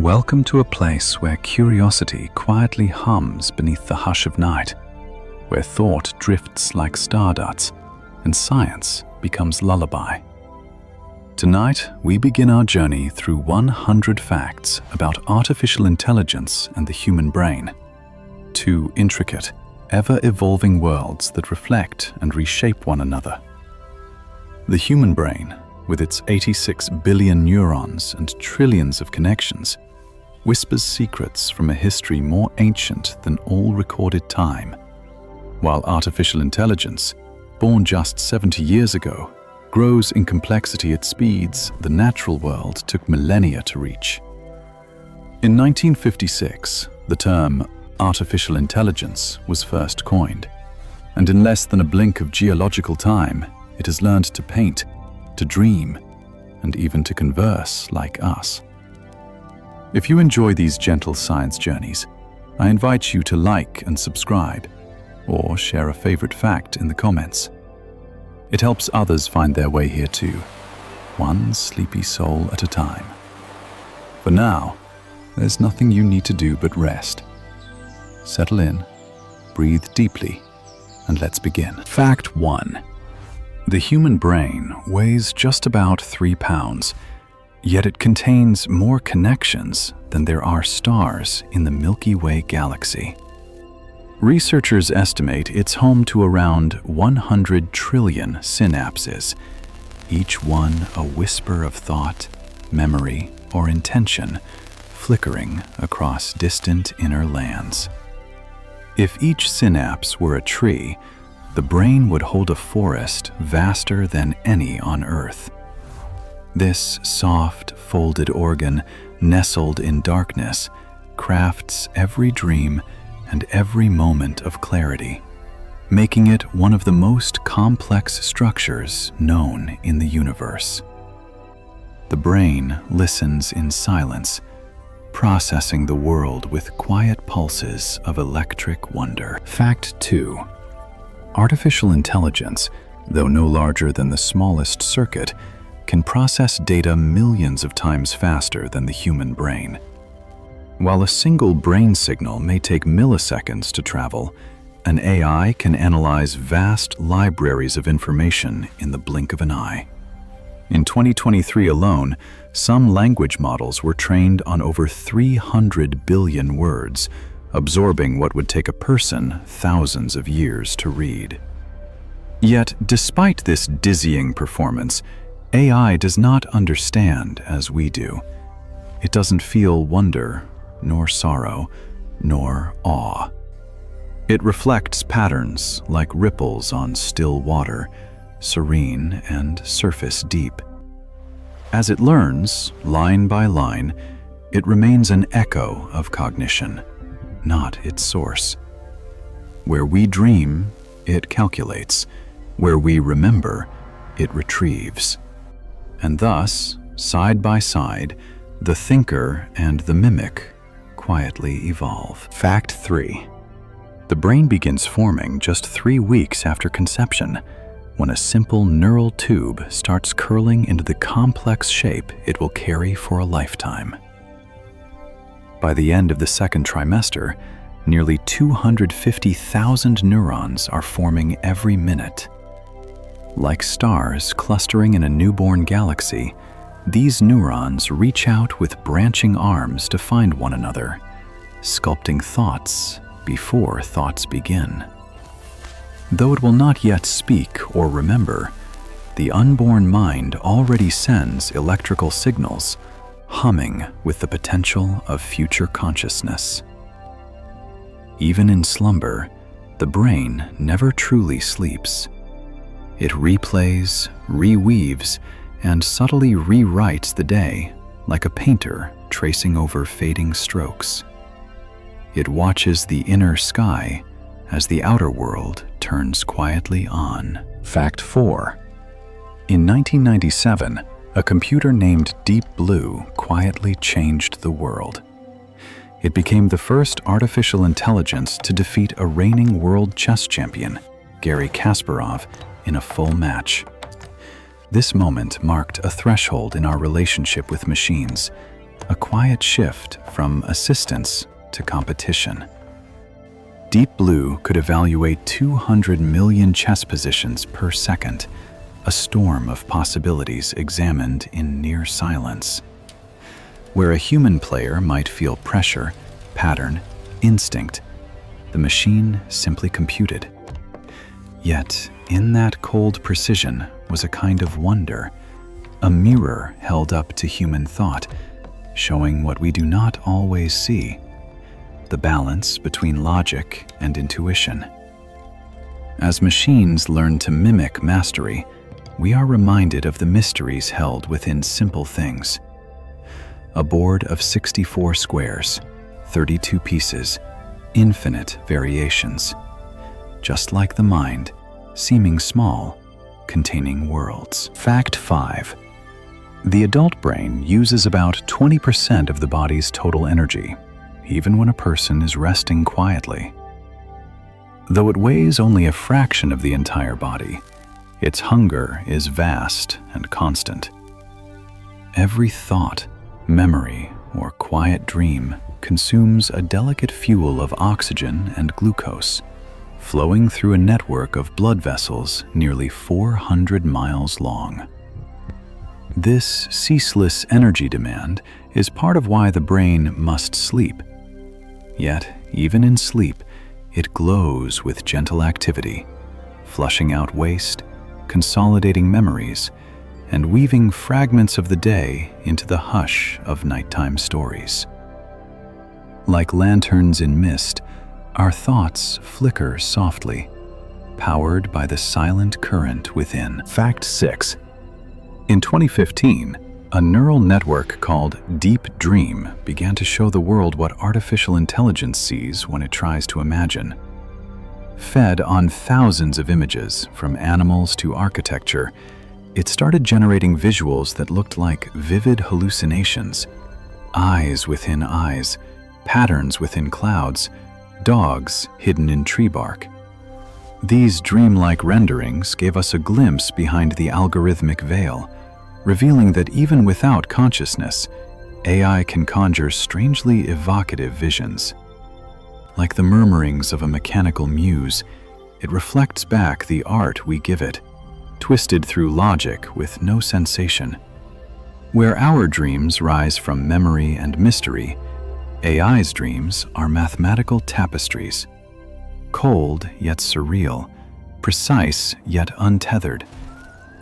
Welcome to a place where curiosity quietly hums beneath the hush of night, where thought drifts like stardarts and science becomes lullaby. Tonight, we begin our journey through 100 facts about artificial intelligence and the human brain. Two intricate, ever-evolving worlds that reflect and reshape one another. The human brain, with its 86 billion neurons and trillions of connections, whispers secrets from a history more ancient than all recorded time, while artificial intelligence, born just 70 years ago, grows in complexity at speeds the natural world took millennia to reach. In 1956, the term artificial intelligence was first coined, and in less than a blink of geological time, it has learned to paint, to dream, and even to converse like us. If you enjoy these gentle science journeys, I invite you to like and subscribe, or share a favorite fact in the comments. It helps others find their way here too, one sleepy soul at a time. For now, there's nothing you need to do but rest. Settle in, breathe deeply, and let's begin. Fact 1. The human brain weighs just about 3 pounds, yet it contains more connections than there are stars in the Milky Way galaxy. Researchers estimate it's home to around 100 trillion synapses, each one a whisper of thought, memory, or intention, flickering across distant inner lands. If each synapse were a tree, the brain would hold a forest vaster than any on Earth. This soft, folded organ, nestled in darkness, crafts every dream and every moment of clarity, making it one of the most complex structures known in the universe. The brain listens in silence, processing the world with quiet pulses of electric wonder. Fact 2. Artificial intelligence, though no larger than the smallest circuit, can process data millions of times faster than the human brain. While a single brain signal may take milliseconds to travel, an AI can analyze vast libraries of information in the blink of an eye. In 2023 alone, some language models were trained on over 300 billion words, absorbing what would take a person thousands of years to read. Yet, despite this dizzying performance, AI does not understand as we do. It doesn't feel wonder, nor sorrow, nor awe. It reflects patterns like ripples on still water, serene and surface deep. As it learns, line by line, it remains an echo of cognition, not its source. Where we dream, it calculates. Where we remember, it retrieves. And thus, side by side, the thinker and the mimic quietly evolve. Fact 3. The brain begins forming just 3 weeks after conception, when a simple neural tube starts curling into the complex shape it will carry for a lifetime. By the end of the second trimester, nearly 250,000 neurons are forming every minute. Like stars clustering in a newborn galaxy, these neurons reach out with branching arms to find one another, sculpting thoughts before thoughts begin. Though it will not yet speak or remember, the unborn mind already sends electrical signals, humming with the potential of future consciousness. Even in slumber, the brain never truly sleeps. It replays, reweaves, and subtly rewrites the day, like a painter tracing over fading strokes. It watches the inner sky as the outer world turns quietly on. Fact 4. In 1997, a computer named Deep Blue quietly changed the world. It became the first artificial intelligence to defeat a reigning world chess champion, Garry Kasparov, in a full match. This moment marked a threshold in our relationship with machines, a quiet shift from assistance to competition. Deep Blue could evaluate 200 million chess positions per second, a storm of possibilities examined in near silence. Where a human player might feel pressure, pattern, instinct, the machine simply computed. Yet, in that cold precision was a kind of wonder, a mirror held up to human thought, showing what we do not always see, the balance between logic and intuition. As machines learn to mimic mastery, we are reminded of the mysteries held within simple things. A board of 64 squares, 32 pieces, infinite variations. Just like the mind, seeming small, containing worlds. Fact 5. The adult brain uses about 20% of the body's total energy, even when a person is resting quietly. Though it weighs only a fraction of the entire body, its hunger is vast and constant. Every thought, memory, or quiet dream consumes a delicate fuel of oxygen and glucose, flowing through a network of blood vessels nearly 400 miles long. This ceaseless energy demand is part of why the brain must sleep. Yet, even in sleep, it glows with gentle activity, flushing out waste, consolidating memories, and weaving fragments of the day into the hush of nighttime stories. Like lanterns in mist, our thoughts flicker softly, powered by the silent current within. Fact 6. In 2015, a neural network called Deep Dream began to show the world what artificial intelligence sees when it tries to imagine. Fed on thousands of images, from animals to architecture, it started generating visuals that looked like vivid hallucinations. Eyes within eyes, patterns within clouds, dogs hidden in tree bark. These dreamlike renderings gave us a glimpse behind the algorithmic veil, revealing that even without consciousness, AI can conjure strangely evocative visions. Like the murmurings of a mechanical muse, it reflects back the art we give it, twisted through logic with no sensation. Where our dreams rise from memory and mystery, AI's dreams are mathematical tapestries. Cold yet surreal, precise yet untethered,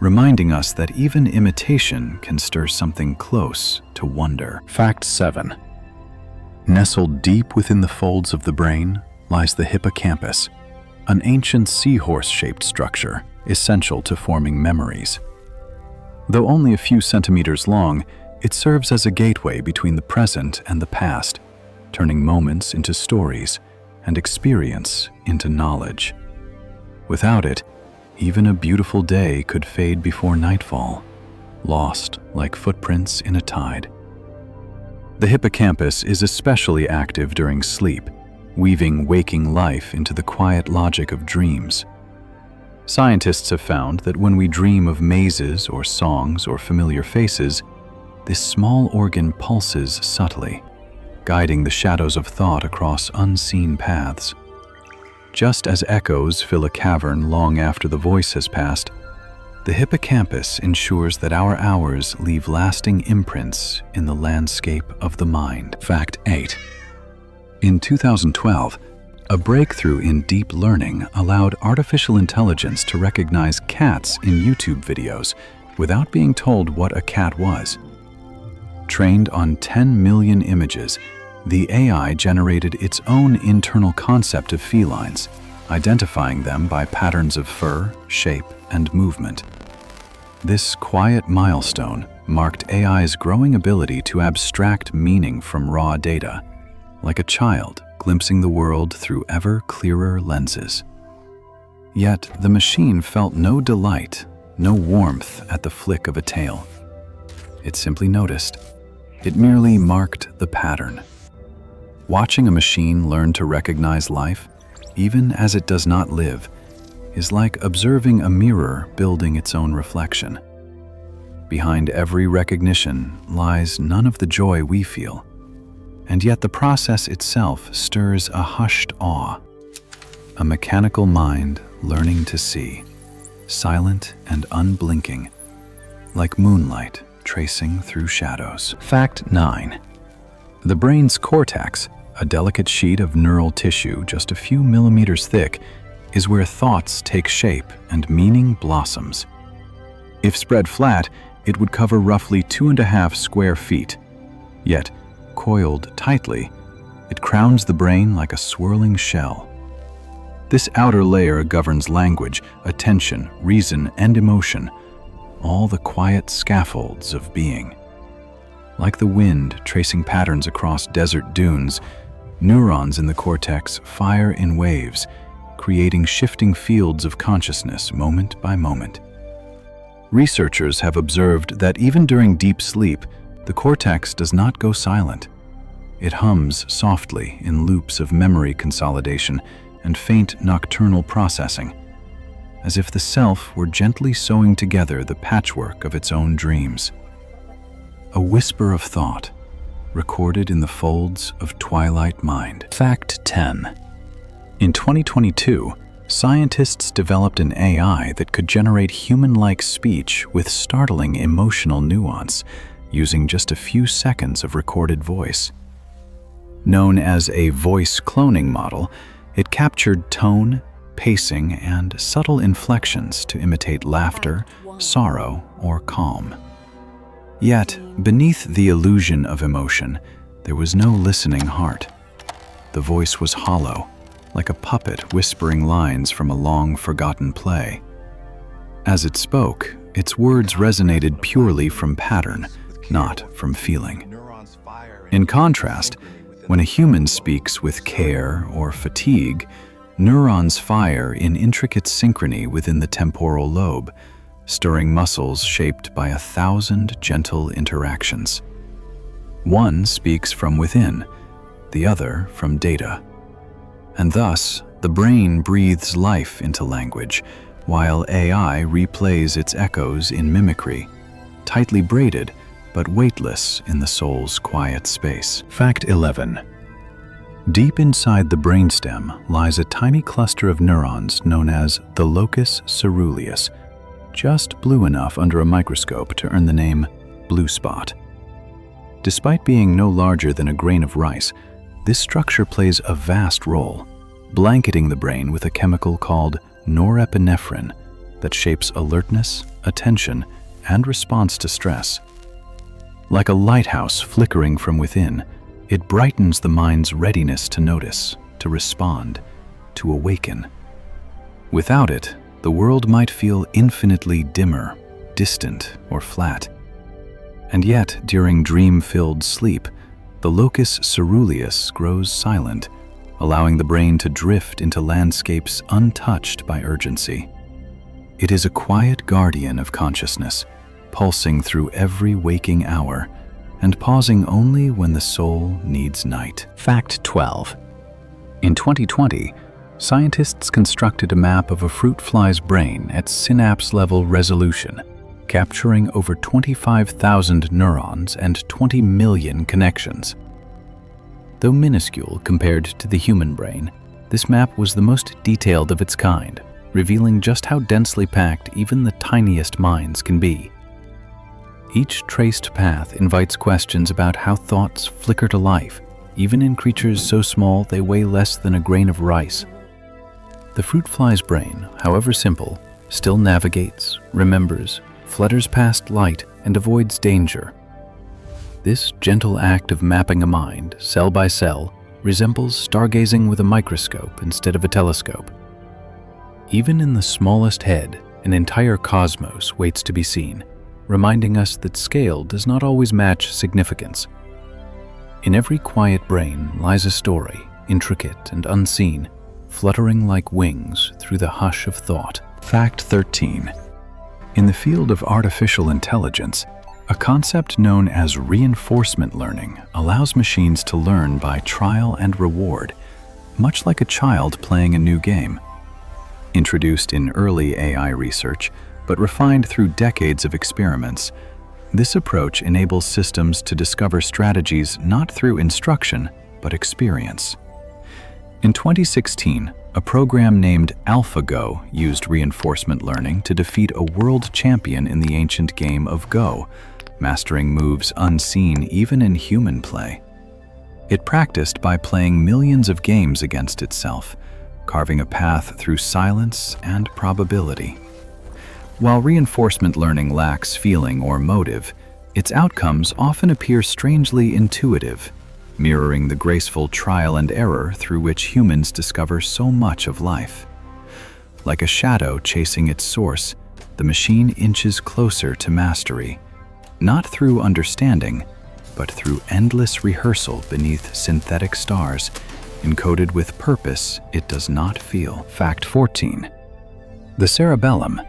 reminding us that even imitation can stir something close to wonder. Fact 7. Nestled deep within the folds of the brain lies the hippocampus, an ancient seahorse-shaped structure essential to forming memories. Though only a few centimeters long, it serves as a gateway between the present and the past, turning moments into stories and experience into knowledge. Without it, even a beautiful day could fade before nightfall, lost like footprints in a tide. The hippocampus is especially active during sleep, weaving waking life into the quiet logic of dreams. Scientists have found that when we dream of mazes or songs or familiar faces, this small organ pulses subtly, guiding the shadows of thought across unseen paths. Just as echoes fill a cavern long after the voice has passed, the hippocampus ensures that our hours leave lasting imprints in the landscape of the mind. Fact 8. In 2012, a breakthrough in deep learning allowed artificial intelligence to recognize cats in YouTube videos without being told what a cat was. Trained on 10 million images, the AI generated its own internal concept of felines, identifying them by patterns of fur, shape, and movement. This quiet milestone marked AI's growing ability to abstract meaning from raw data, like a child glimpsing the world through ever clearer lenses. Yet the machine felt no delight, no warmth at the flick of a tail. It simply noticed. It merely marked the pattern. Watching a machine learn to recognize life, even as it does not live, is like observing a mirror building its own reflection. Behind every recognition lies none of the joy we feel. And yet the process itself stirs a hushed awe. A mechanical mind learning to see, silent and unblinking, like moonlight tracing through shadows. Fact 9. The brain's cortex, a delicate sheet of neural tissue just a few millimeters thick, is where thoughts take shape and meaning blossoms. If spread flat, it would cover roughly 2.5 square feet. Yet, coiled tightly, it crowns the brain like a swirling shell. This outer layer governs language, attention, reason, and emotion, all the quiet scaffolds of being. Like the wind tracing patterns across desert dunes, neurons in the cortex fire in waves, creating shifting fields of consciousness moment by moment. Researchers have observed that even during deep sleep, the cortex does not go silent. It hums softly in loops of memory consolidation and faint nocturnal processing, as if the self were gently sewing together the patchwork of its own dreams. A whisper of thought, recorded in the folds of twilight mind. Fact 10. In 2022, scientists developed an AI that could generate human-like speech with startling emotional nuance, using just a few seconds of recorded voice. Known as a voice cloning model, it captured tone, pacing, and subtle inflections to imitate laughter, sorrow, or calm. Yet, beneath the illusion of emotion, there was no listening heart. The voice was hollow, like a puppet whispering lines from a long-forgotten play. As it spoke, its words resonated purely from pattern, not from feeling. In contrast, when a human speaks with care or fatigue, neurons fire in intricate synchrony within the temporal lobe, stirring muscles shaped by 1,000 gentle interactions. One speaks from within, the other from data. And thus, the brain breathes life into language, while AI replays its echoes in mimicry, tightly braided but weightless in the soul's quiet space. Fact 11. Deep inside the brainstem lies a tiny cluster of neurons known as the locus ceruleus, just blue enough under a microscope to earn the name blue spot. Despite being no larger than a grain of rice, this structure plays a vast role, blanketing the brain with a chemical called norepinephrine that shapes alertness, attention, and response to stress. Like a lighthouse flickering from within, it brightens the mind's readiness to notice, to respond, to awaken. Without it, the world might feel infinitely dimmer, distant, or flat. And yet, during dream-filled sleep, the locus ceruleus grows silent, allowing the brain to drift into landscapes untouched by urgency. It is a quiet guardian of consciousness, pulsing through every waking hour and pausing only when the soul needs night. Fact 12. In 2020, scientists constructed a map of a fruit fly's brain at synapse-level resolution, capturing over 25,000 neurons and 20 million connections. Though minuscule compared to the human brain, this map was the most detailed of its kind, revealing just how densely packed even the tiniest minds can be. Each traced path invites questions about how thoughts flicker to life, even in creatures so small they weigh less than a grain of rice. The fruit fly's brain, however simple, still navigates, remembers, flutters past light, and avoids danger. This gentle act of mapping a mind, cell by cell, resembles stargazing with a microscope instead of a telescope. Even in the smallest head, an entire cosmos waits to be seen, reminding us that scale does not always match significance. In every quiet brain lies a story, intricate and unseen, fluttering like wings through the hush of thought. Fact 13. In the field of artificial intelligence, a concept known as reinforcement learning allows machines to learn by trial and reward, much like a child playing a new game. Introduced in early AI research, but refined through decades of experiments, This approach enables systems to discover strategies not through instruction, but experience. In 2016, a program named AlphaGo used reinforcement learning to defeat a world champion in the ancient game of Go, mastering moves unseen even in human play. It practiced by playing millions of games against itself, carving a path through silence and probability. While reinforcement learning lacks feeling or motive, its outcomes often appear strangely intuitive, mirroring the graceful trial and error through which humans discover so much of life. Like a shadow chasing its source, the machine inches closer to mastery, not through understanding, but through endless rehearsal beneath synthetic stars, encoded with purpose it does not feel. Fact 14. The cerebellum,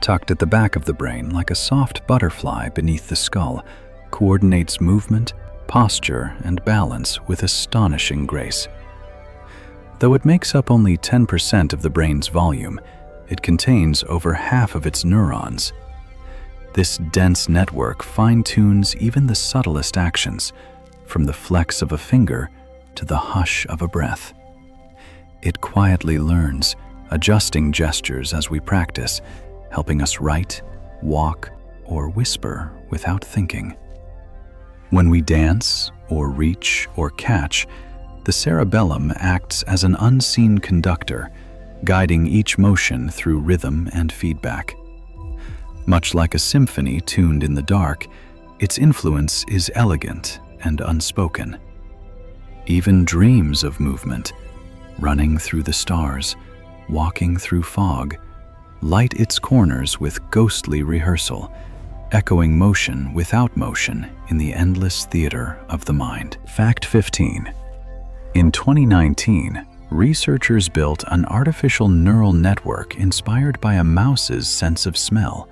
tucked at the back of the brain like a soft butterfly beneath the skull, coordinates movement, posture, and balance with astonishing grace. Though it makes up only 10% of the brain's volume, it contains over half of its neurons. This dense network fine-tunes even the subtlest actions, from the flex of a finger to the hush of a breath. It quietly learns, adjusting gestures as we practice, helping us write, walk, or whisper without thinking. When we dance, or reach, or catch, the cerebellum acts as an unseen conductor, guiding each motion through rhythm and feedback. Much like a symphony tuned in the dark, its influence is elegant and unspoken. Even dreams of movement, running through the stars, walking through fog, light its corners with ghostly rehearsal, echoing motion without motion in the endless theater of the mind. Fact 15. In 2019, researchers built an artificial neural network inspired by a mouse's sense of smell,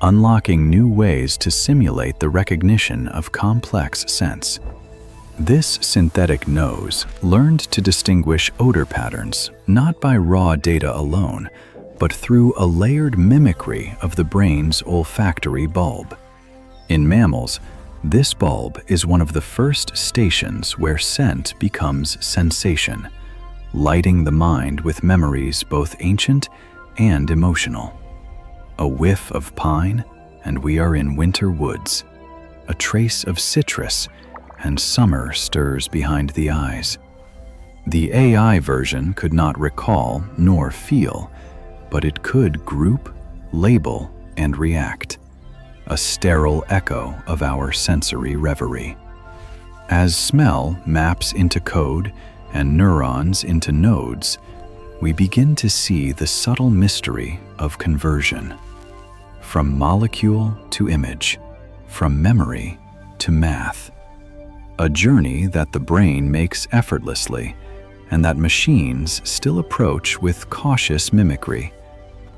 unlocking new ways to simulate the recognition of complex scents. This synthetic nose learned to distinguish odor patterns not by raw data alone, but through a layered mimicry of the brain's olfactory bulb. In mammals, this bulb is one of the first stations where scent becomes sensation, lighting the mind with memories both ancient and emotional. A whiff of pine, and we are in winter woods. A trace of citrus, and summer stirs behind the eyes. The AI version could not recall nor feel, but it could group, label, and react, a sterile echo of our sensory reverie. As smell maps into code and neurons into nodes, we begin to see the subtle mystery of conversion. From molecule to image, from memory to math. A journey that the brain makes effortlessly, and that machines still approach with cautious mimicry,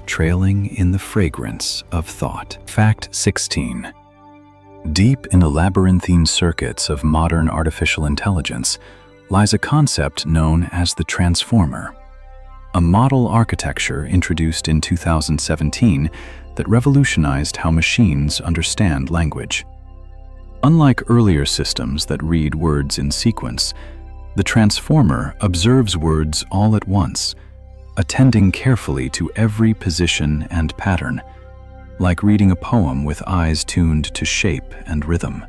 trailing in the fragrance of thought. Fact 16. Deep in the labyrinthine circuits of modern artificial intelligence lies a concept known as the transformer, a model architecture introduced in 2017 that revolutionized how machines understand language. Unlike earlier systems that read words in sequence, the transformer observes words all at once, attending carefully to every position and pattern, like reading a poem with eyes tuned to shape and rhythm.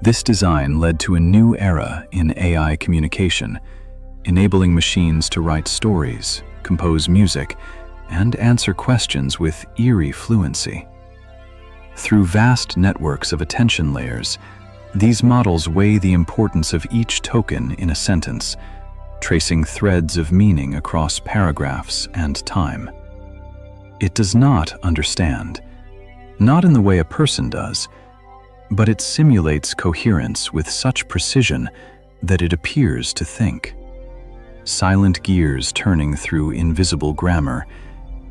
This design led to a new era in AI communication, enabling machines to write stories, compose music, and answer questions with eerie fluency. Through vast networks of attention layers, these models weigh the importance of each token in a sentence, tracing threads of meaning across paragraphs and time. It does not understand, not in the way a person does, but it simulates coherence with such precision that it appears to think. Silent gears turning through invisible grammar,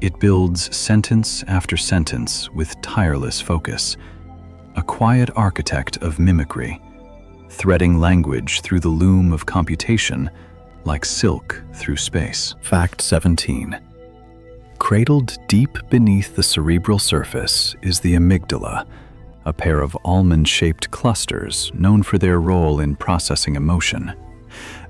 it builds sentence after sentence with tireless focus, a quiet architect of mimicry, threading language through the loom of computation like silk through space. Fact 17. Cradled deep beneath the cerebral surface is the amygdala, a pair of almond-shaped clusters known for their role in processing emotion.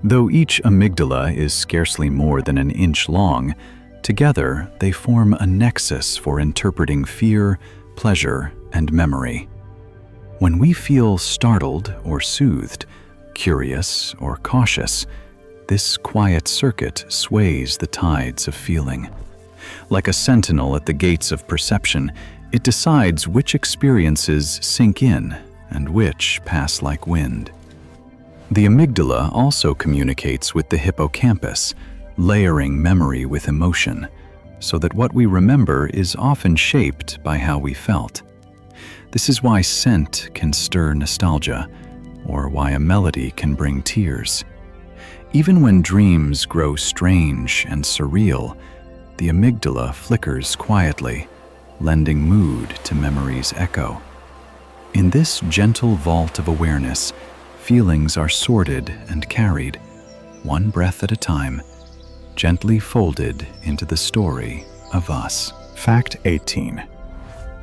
Though each amygdala is scarcely more than an inch long, together they form a nexus for interpreting fear, pleasure, and memory. When we feel startled or soothed, curious or cautious, this quiet circuit sways the tides of feeling. Like a sentinel at the gates of perception, it decides which experiences sink in and which pass like wind. The amygdala also communicates with the hippocampus, layering memory with emotion, so that what we remember is often shaped by how we felt. This is why scent can stir nostalgia, or why a melody can bring tears. Even when dreams grow strange and surreal, the amygdala flickers quietly, lending mood to memory's echo. In this gentle vault of awareness, feelings are sorted and carried, one breath at a time, gently folded into the story of us. Fact 18.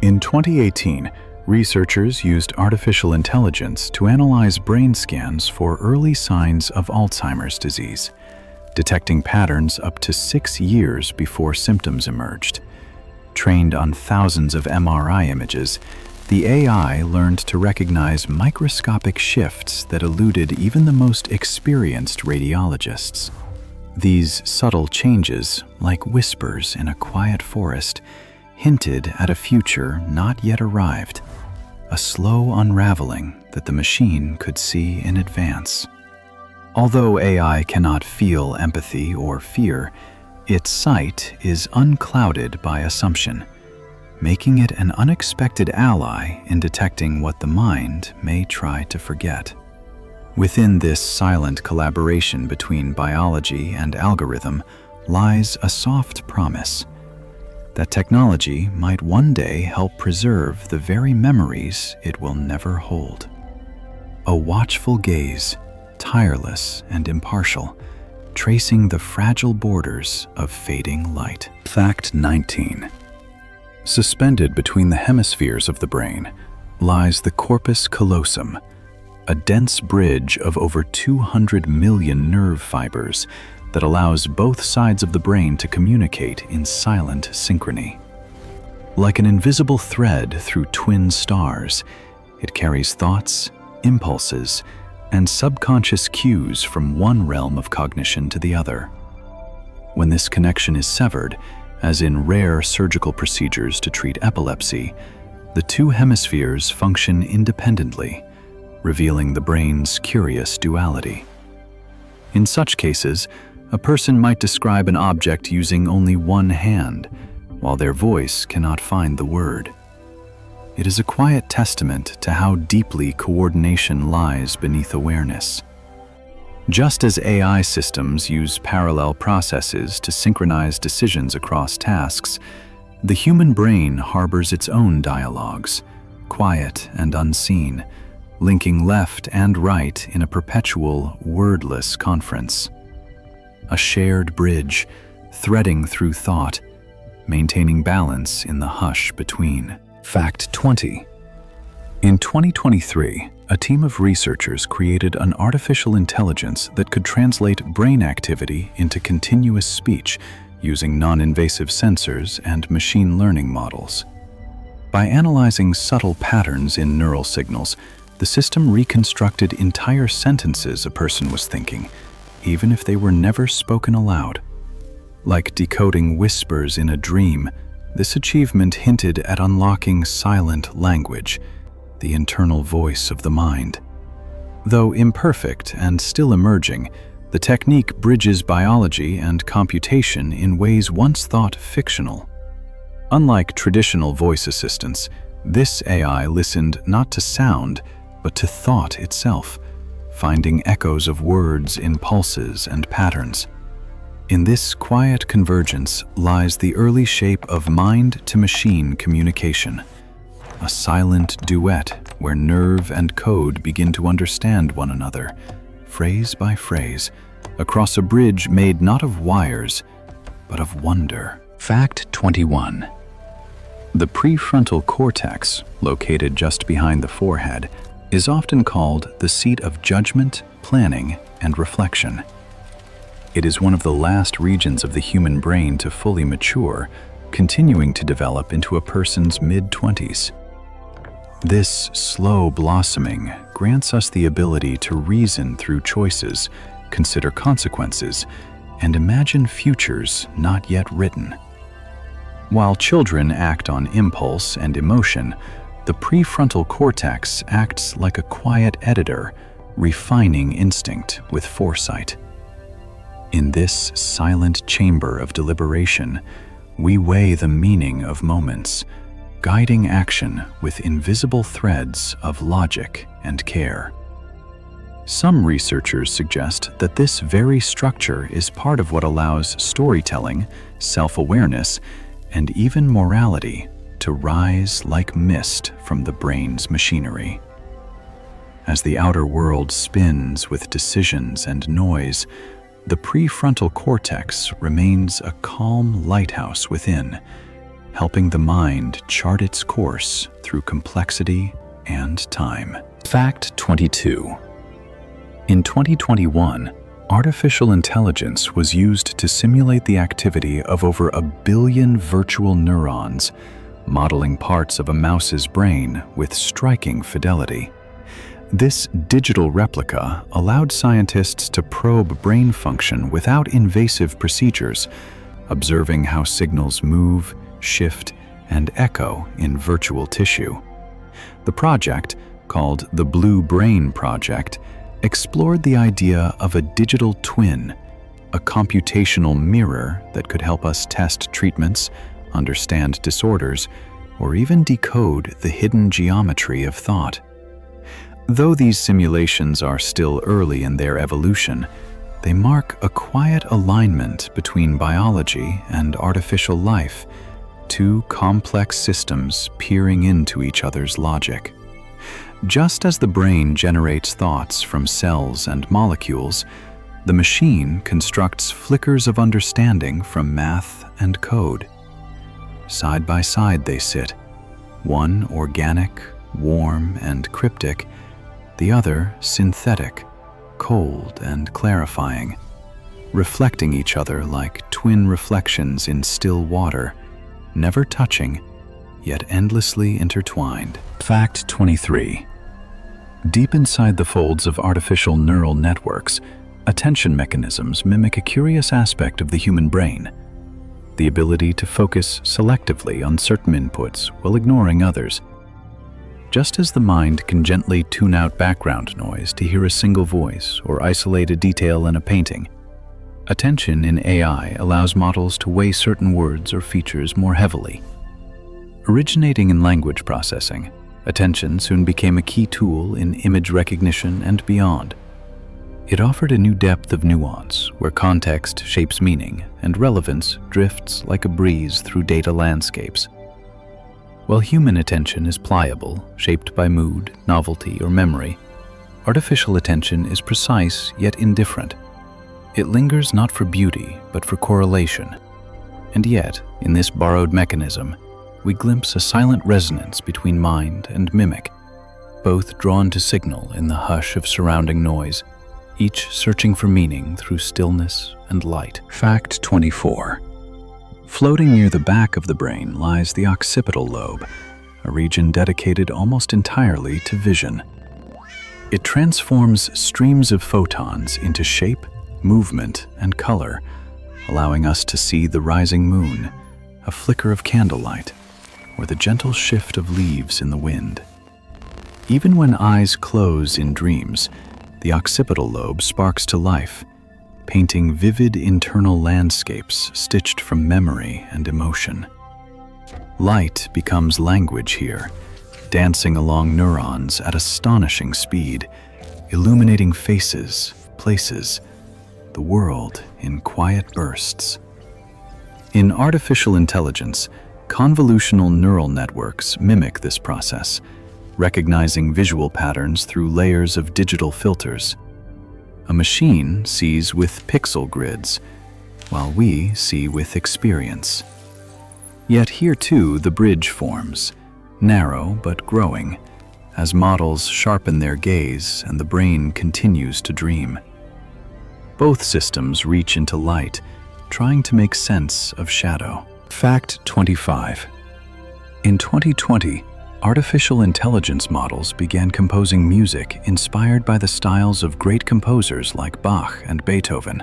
In 2018, researchers used artificial intelligence to analyze brain scans for early signs of Alzheimer's disease, detecting patterns up to 6 years before symptoms emerged. Trained on thousands of MRI images, the AI learned to recognize microscopic shifts that eluded even the most experienced radiologists. These subtle changes, like whispers in a quiet forest, hinted at a future not yet arrived, a slow unraveling that the machine could see in advance. Although AI cannot feel empathy or fear, its sight is unclouded by assumption, making it an unexpected ally in detecting what the mind may try to forget. Within this silent collaboration between biology and algorithm lies a soft promise that technology might one day help preserve the very memories it will never hold. A watchful gaze, tireless and impartial, tracing the fragile borders of fading light. Fact 19. Suspended between the hemispheres of the brain lies the corpus callosum, a dense bridge of over 200 million nerve fibers that allows both sides of the brain to communicate in silent synchrony. Like an invisible thread through twin stars, it carries thoughts, impulses, and subconscious cues from one realm of cognition to the other. When this connection is severed, as in rare surgical procedures to treat epilepsy, the two hemispheres function independently, revealing the brain's curious duality. In such cases, a person might describe an object using only one hand, while their voice cannot find the word. It is a quiet testament to how deeply coordination lies beneath awareness. Just as AI systems use parallel processes to synchronize decisions across tasks, the human brain harbors its own dialogues, quiet and unseen, linking left and right in a perpetual, wordless conference. A shared bridge, threading through thought, maintaining balance in the hush between. Fact 20. In 2023, a team of researchers created an artificial intelligence that could translate brain activity into continuous speech using non-invasive sensors and machine learning models. By analyzing subtle patterns in neural signals, the system reconstructed entire sentences a person was thinking, even if they were never spoken aloud. Like decoding whispers in a dream, this achievement hinted at unlocking silent language, the internal voice of the mind. Though imperfect and still emerging, the technique bridges biology and computation in ways once thought fictional. Unlike traditional voice assistants, this AI listened not to sound, but to thought itself, finding echoes of words in pulses and patterns. In this quiet convergence lies the early shape of mind-to-machine communication, a silent duet where nerve and code begin to understand one another, phrase by phrase, across a bridge made not of wires, but of wonder. Fact 21. The prefrontal cortex, located just behind the forehead, is often called the seat of judgment, planning, and reflection. It is one of the last regions of the human brain to fully mature, continuing to develop into a person's mid-20s. This slow blossoming grants us the ability to reason through choices, consider consequences, and imagine futures not yet written. While children act on impulse and emotion, the prefrontal cortex acts like a quiet editor, refining instinct with foresight. In this silent chamber of deliberation, we weigh the meaning of moments, guiding action with invisible threads of logic and care. Some researchers suggest that this very structure is part of what allows storytelling, self-awareness, and even morality to rise like mist from the brain's machinery. As the outer world spins with decisions and noise, the prefrontal cortex remains a calm lighthouse within, helping the mind chart its course through complexity and time. Fact 22. In 2021, artificial intelligence was used to simulate the activity of over 1 billion virtual neurons, modeling parts of a mouse's brain with striking fidelity. This digital replica allowed scientists to probe brain function without invasive procedures, observing how signals move, shift, and echo in virtual tissue. The project, called the Blue Brain Project, explored the idea of a digital twin, a computational mirror that could help us test treatments, understand disorders, or even decode the hidden geometry of thought. Though these simulations are still early in their evolution, they mark a quiet alignment between biology and artificial life, two complex systems peering into each other's logic. Just as the brain generates thoughts from cells and molecules, the machine constructs flickers of understanding from math and code. Side by side they sit, one organic, warm, and cryptic, the other synthetic, cold and clarifying, reflecting each other like twin reflections in still water, never touching, yet endlessly intertwined. Fact 23. Deep inside the folds of artificial neural networks, attention mechanisms mimic a curious aspect of the human brain: the ability to focus selectively on certain inputs while ignoring others. Just as the mind can gently tune out background noise to hear a single voice or isolate a detail in a painting, attention in AI allows models to weigh certain words or features more heavily. Originating in language processing, attention soon became a key tool in image recognition and beyond. It offered a new depth of nuance where context shapes meaning and relevance drifts like a breeze through data landscapes. While human attention is pliable, shaped by mood, novelty, or memory, artificial attention is precise yet indifferent. It lingers not for beauty, but for correlation. And yet, in this borrowed mechanism, we glimpse a silent resonance between mind and mimic, both drawn to signal in the hush of surrounding noise, each searching for meaning through stillness and light. Fact 24. Floating near the back of the brain lies the occipital lobe, a region dedicated almost entirely to vision. It transforms streams of photons into shape, movement, and color, allowing us to see the rising moon, a flicker of candlelight, or the gentle shift of leaves in the wind. Even when eyes close in dreams, the occipital lobe sparks to life, painting vivid internal landscapes stitched from memory and emotion. Light becomes language here, dancing along neurons at astonishing speed, illuminating faces, places, the world in quiet bursts. In artificial intelligence, convolutional neural networks mimic this process, recognizing visual patterns through layers of digital filters. A machine sees with pixel grids, while we see with experience. Yet here too the bridge forms, narrow but growing, as models sharpen their gaze and the brain continues to dream. Both systems reach into light, trying to make sense of shadow. Fact 25. In 2020, artificial intelligence models began composing music inspired by the styles of great composers like Bach and Beethoven,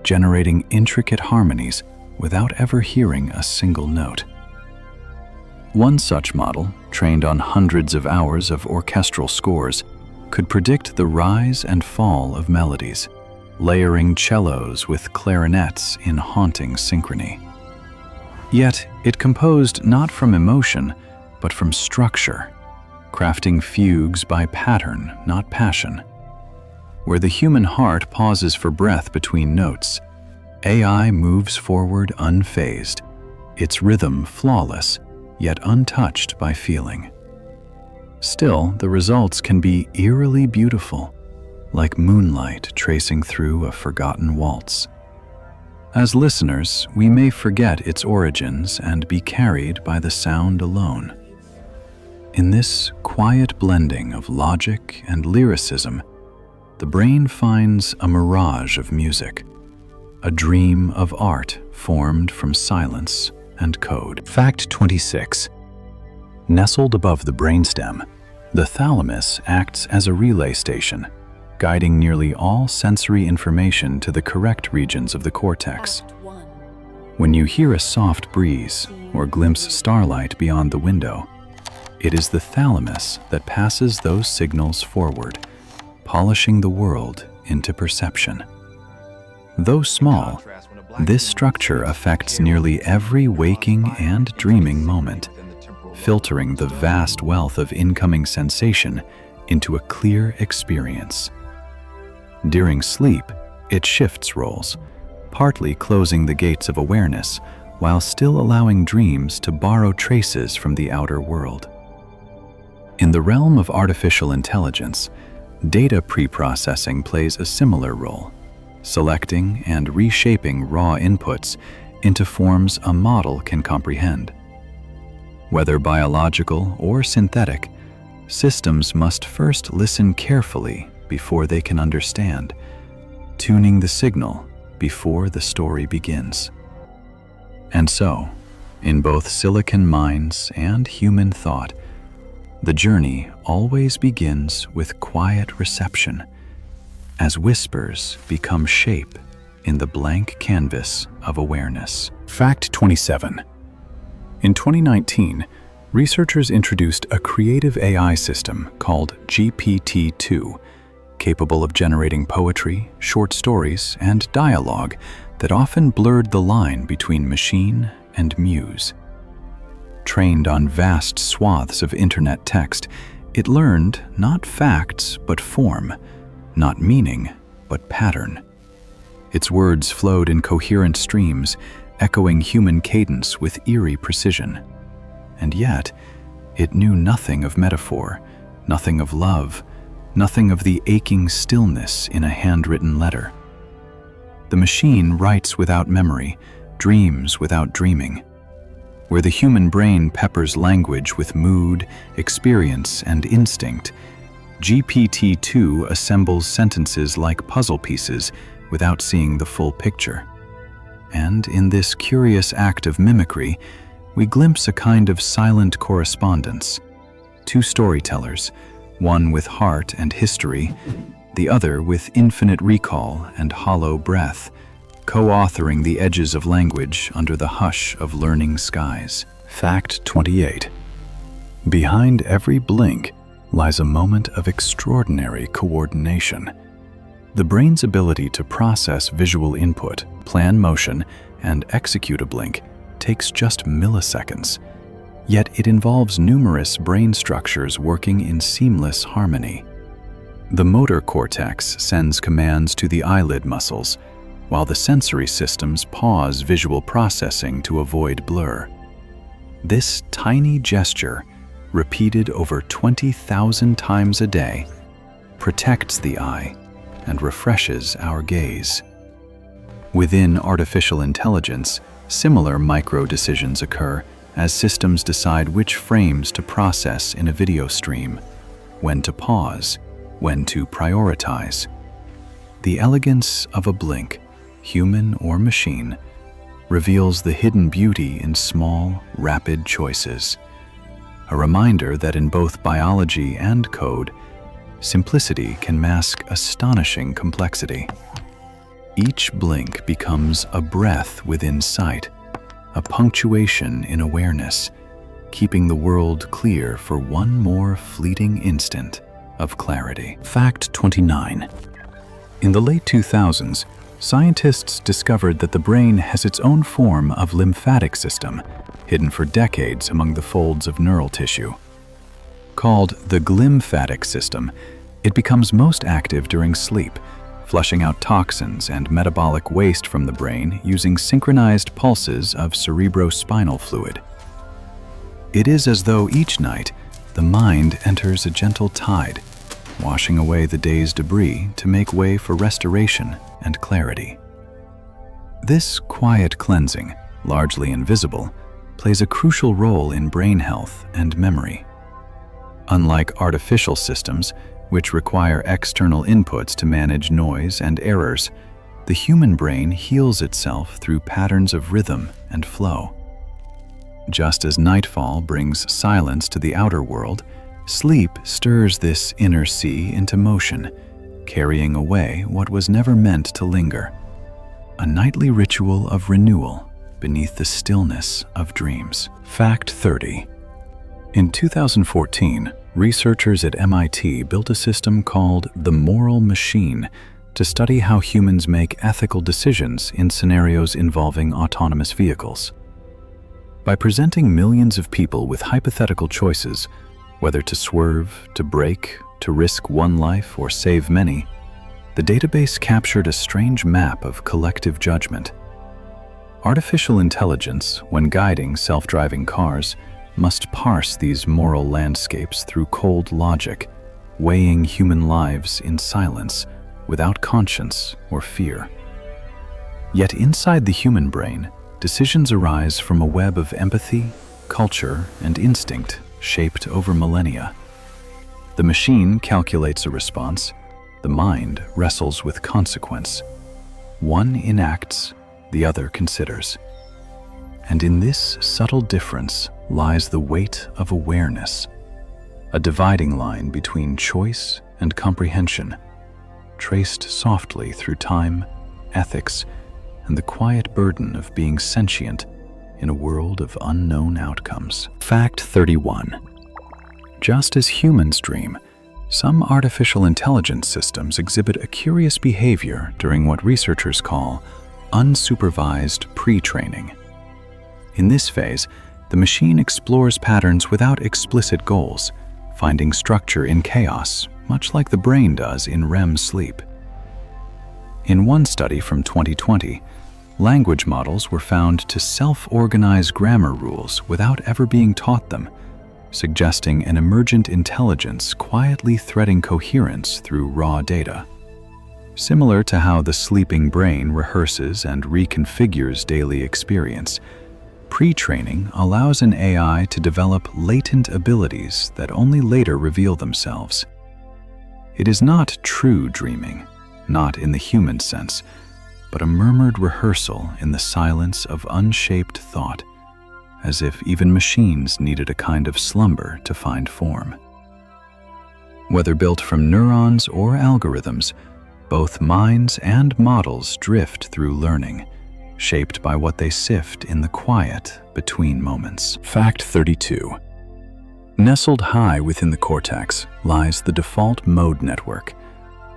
generating intricate harmonies without ever hearing a single note. One such model, trained on hundreds of hours of orchestral scores, could predict the rise and fall of melodies, layering cellos with clarinets in haunting synchrony. Yet it composed not from emotion, but from structure, crafting fugues by pattern, not passion. Where the human heart pauses for breath between notes, AI moves forward unfazed, its rhythm flawless, yet untouched by feeling. Still, the results can be eerily beautiful, like moonlight tracing through a forgotten waltz. As listeners, we may forget its origins and be carried by the sound alone. In this quiet blending of logic and lyricism, the brain finds a mirage of music, a dream of art formed from silence and code. Fact 26. Nestled above the brainstem, the thalamus acts as a relay station, guiding nearly all sensory information to the correct regions of the cortex. When you hear a soft breeze or glimpse starlight beyond the window, it is the thalamus that passes those signals forward, polishing the world into perception. Though small, this structure affects nearly every waking and dreaming moment, filtering the vast wealth of incoming sensation into a clear experience. During sleep, it shifts roles, partly closing the gates of awareness while still allowing dreams to borrow traces from the outer world. In the realm of artificial intelligence, data preprocessing plays a similar role, selecting and reshaping raw inputs into forms a model can comprehend. Whether biological or synthetic, systems must first listen carefully before they can understand, tuning the signal before the story begins. And so, in both silicon minds and human thought, the journey always begins with quiet reception, as whispers become shape in the blank canvas of awareness. Fact 27. In 2019, researchers introduced a creative AI system called GPT-2, capable of generating poetry, short stories, and dialogue that often blurred the line between machine and muse. Trained on vast swaths of internet text, it learned not facts but form, not meaning but pattern. Its words flowed in coherent streams, echoing human cadence with eerie precision. And yet, it knew nothing of metaphor, nothing of love, nothing of the aching stillness in a handwritten letter. The machine writes without memory, dreams without dreaming. Where the human brain peppers language with mood, experience, and instinct, GPT-2 assembles sentences like puzzle pieces without seeing the full picture. And in this curious act of mimicry, we glimpse a kind of silent correspondence. Two storytellers, one with heart and history, the other with infinite recall and hollow breath, co-authoring the edges of language under the hush of learning skies. Fact 28. Behind every blink lies a moment of extraordinary coordination. The brain's ability to process visual input, plan motion, and execute a blink takes just milliseconds. Yet it involves numerous brain structures working in seamless harmony. The motor cortex sends commands to the eyelid muscles, while the sensory systems pause visual processing to avoid blur. This tiny gesture, repeated over 20,000 times a day, protects the eye and refreshes our gaze. Within artificial intelligence, similar micro-decisions occur, as systems decide which frames to process in a video stream, when to pause, when to prioritize. The elegance of a blink, human or machine, reveals the hidden beauty in small, rapid choices. A reminder that in both biology and code, simplicity can mask astonishing complexity. Each blink becomes a breath within sight, a punctuation in awareness, keeping the world clear for one more fleeting instant of clarity. Fact 29. In the late 2000s, scientists discovered that the brain has its own form of lymphatic system, hidden for decades among the folds of neural tissue. Called the glymphatic system, it becomes most active during sleep, flushing out toxins and metabolic waste from the brain using synchronized pulses of cerebrospinal fluid. It is as though each night, the mind enters a gentle tide, washing away the day's debris to make way for restoration and clarity. This quiet cleansing, largely invisible, plays a crucial role in brain health and memory. Unlike artificial systems, which require external inputs to manage noise and errors, the human brain heals itself through patterns of rhythm and flow. Just as nightfall brings silence to the outer world, sleep stirs this inner sea into motion, carrying away what was never meant to linger. A nightly ritual of renewal beneath the stillness of dreams. Fact 30. In 2014, researchers at MIT built a system called the moral machine to study how humans make ethical decisions in scenarios involving autonomous vehicles. By presenting millions of people with hypothetical choices, whether to swerve, to brake, to risk one life or save many, the database captured a strange map of collective judgment. Artificial intelligence, when guiding self-driving cars, must parse these moral landscapes through cold logic, weighing human lives in silence, without conscience or fear. Yet inside the human brain, decisions arise from a web of empathy, culture, and instinct shaped over millennia. The machine calculates a response, the mind wrestles with consequence. One enacts, the other considers. And in this subtle difference lies the weight of awareness, a dividing line between choice and comprehension, traced softly through time, ethics, and the quiet burden of being sentient in a world of unknown outcomes. Fact 31. Just as humans dream, some artificial intelligence systems exhibit a curious behavior during what researchers call unsupervised pre-training. In this phase, the machine explores patterns without explicit goals, finding structure in chaos, much like the brain does in REM sleep. In one study from 2020, language models were found to self-organize grammar rules without ever being taught them, suggesting an emergent intelligence quietly threading coherence through raw data. Similar to how the sleeping brain rehearses and reconfigures daily experience, pre-training allows an AI to develop latent abilities that only later reveal themselves. It is not true dreaming, not in the human sense, but a murmured rehearsal in the silence of unshaped thought, as if even machines needed a kind of slumber to find form. Whether built from neurons or algorithms, both minds and models drift through learning, shaped by what they sift in the quiet between moments. Fact 32. Nestled high within the cortex lies the default mode network,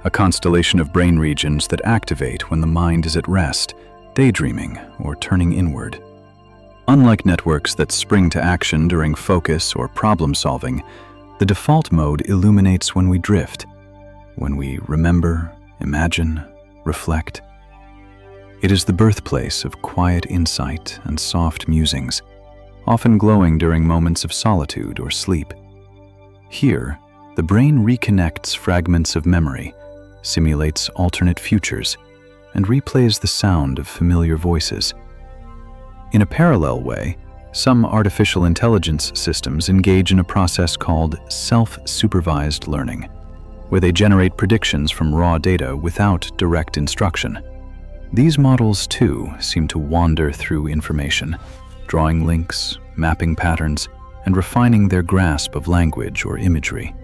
a constellation of brain regions that activate when the mind is at rest, daydreaming, or turning inward. Unlike networks that spring to action during focus or problem-solving, the default mode illuminates when we drift, when we remember, imagine, reflect. It is the birthplace of quiet insight and soft musings, often glowing during moments of solitude or sleep. Here, the brain reconnects fragments of memory, simulates alternate futures, and replays the sound of familiar voices. In a parallel way, Some artificial intelligence systems engage in a process called self-supervised learning, where they generate predictions from raw data without direct instruction. These models, too, seem to wander through information, drawing links, mapping patterns, and refining their grasp of language or imagery.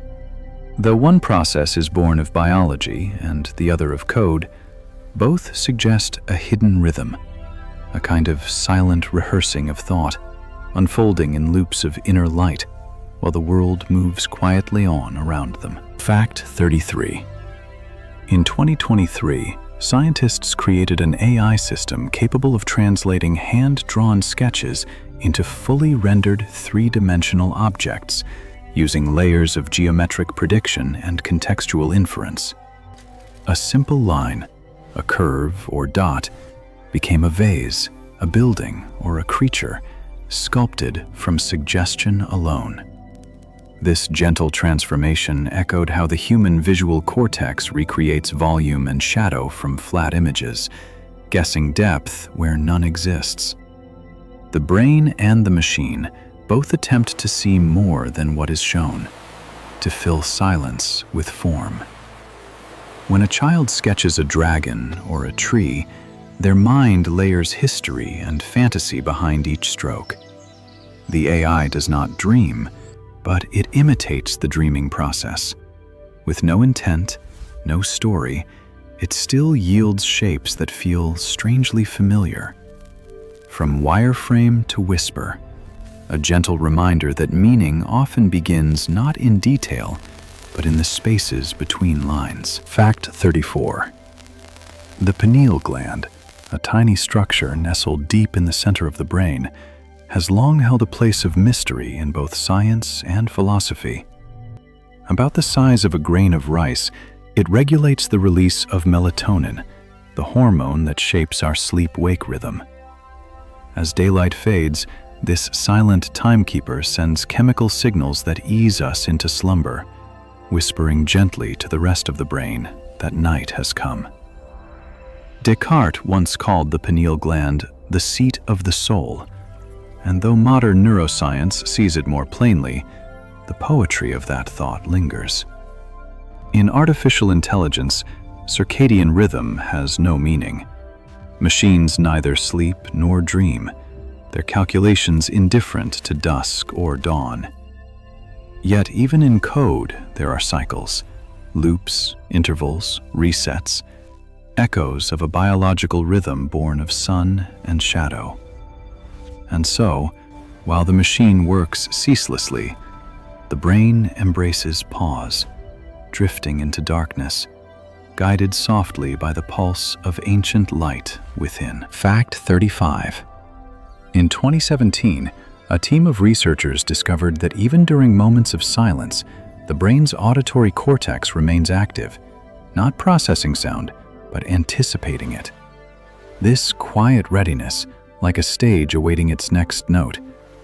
Though one process is born of biology and the other of code, both suggest a hidden rhythm, a kind of silent rehearsing of thought, unfolding in loops of inner light while the world moves quietly on around them. Fact 33. In 2023, scientists created an AI system capable of translating hand-drawn sketches into fully rendered three-dimensional objects using layers of geometric prediction and contextual inference. A simple line, a curve or dot, became a vase, a building, or a creature, sculpted from suggestion alone. This gentle transformation echoed how the human visual cortex recreates volume and shadow from flat images, guessing depth where none exists. The brain and the machine both attempt to see more than what is shown, to fill silence with form. When a child sketches a dragon or a tree, their mind layers history and fantasy behind each stroke. The AI does not dream, but it imitates the dreaming process. With no intent, no story, it still yields shapes that feel strangely familiar. From wireframe to whisper, a gentle reminder that meaning often begins not in detail, but in the spaces between lines. Fact 34. The pineal gland, a tiny structure nestled deep in the center of the brain, has long held a place of mystery in both science and philosophy. About the size of a grain of rice, it regulates the release of melatonin, the hormone that shapes our sleep-wake rhythm. As daylight fades, this silent timekeeper sends chemical signals that ease us into slumber, whispering gently to the rest of the brain that night has come. Descartes once called the pineal gland the seat of the soul, and though modern neuroscience sees it more plainly, the poetry of that thought lingers. In artificial intelligence, circadian rhythm has no meaning. Machines neither sleep nor dream, their calculations indifferent to dusk or dawn. Yet even in code, there are cycles, loops, intervals, resets, echoes of a biological rhythm born of sun and shadow. And so, while the machine works ceaselessly, the brain embraces pause, drifting into darkness, guided softly by the pulse of ancient light within. Fact 35. In 2017, a team of researchers discovered that even during moments of silence, the brain's auditory cortex remains active, not processing sound, but anticipating it. This quiet readiness, like a stage awaiting its next note,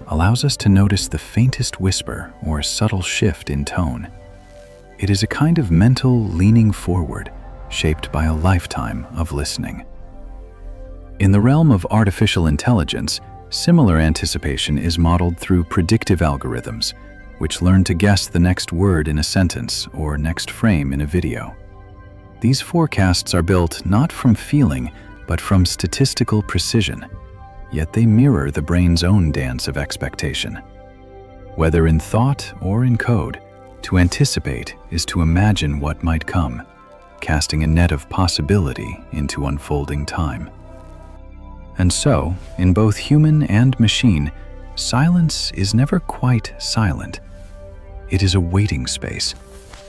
allows us to notice the faintest whisper or subtle shift in tone. It is a kind of mental leaning forward, shaped by a lifetime of listening. In the realm of artificial intelligence, similar anticipation is modeled through predictive algorithms, which learn to guess the next word in a sentence or next frame in a video. These forecasts are built not from feeling, but from statistical precision, yet they mirror the brain's own dance of expectation. Whether in thought or in code, to anticipate is to imagine what might come, casting a net of possibility into unfolding time. And so, in both human and machine, silence is never quite silent. It is a waiting space,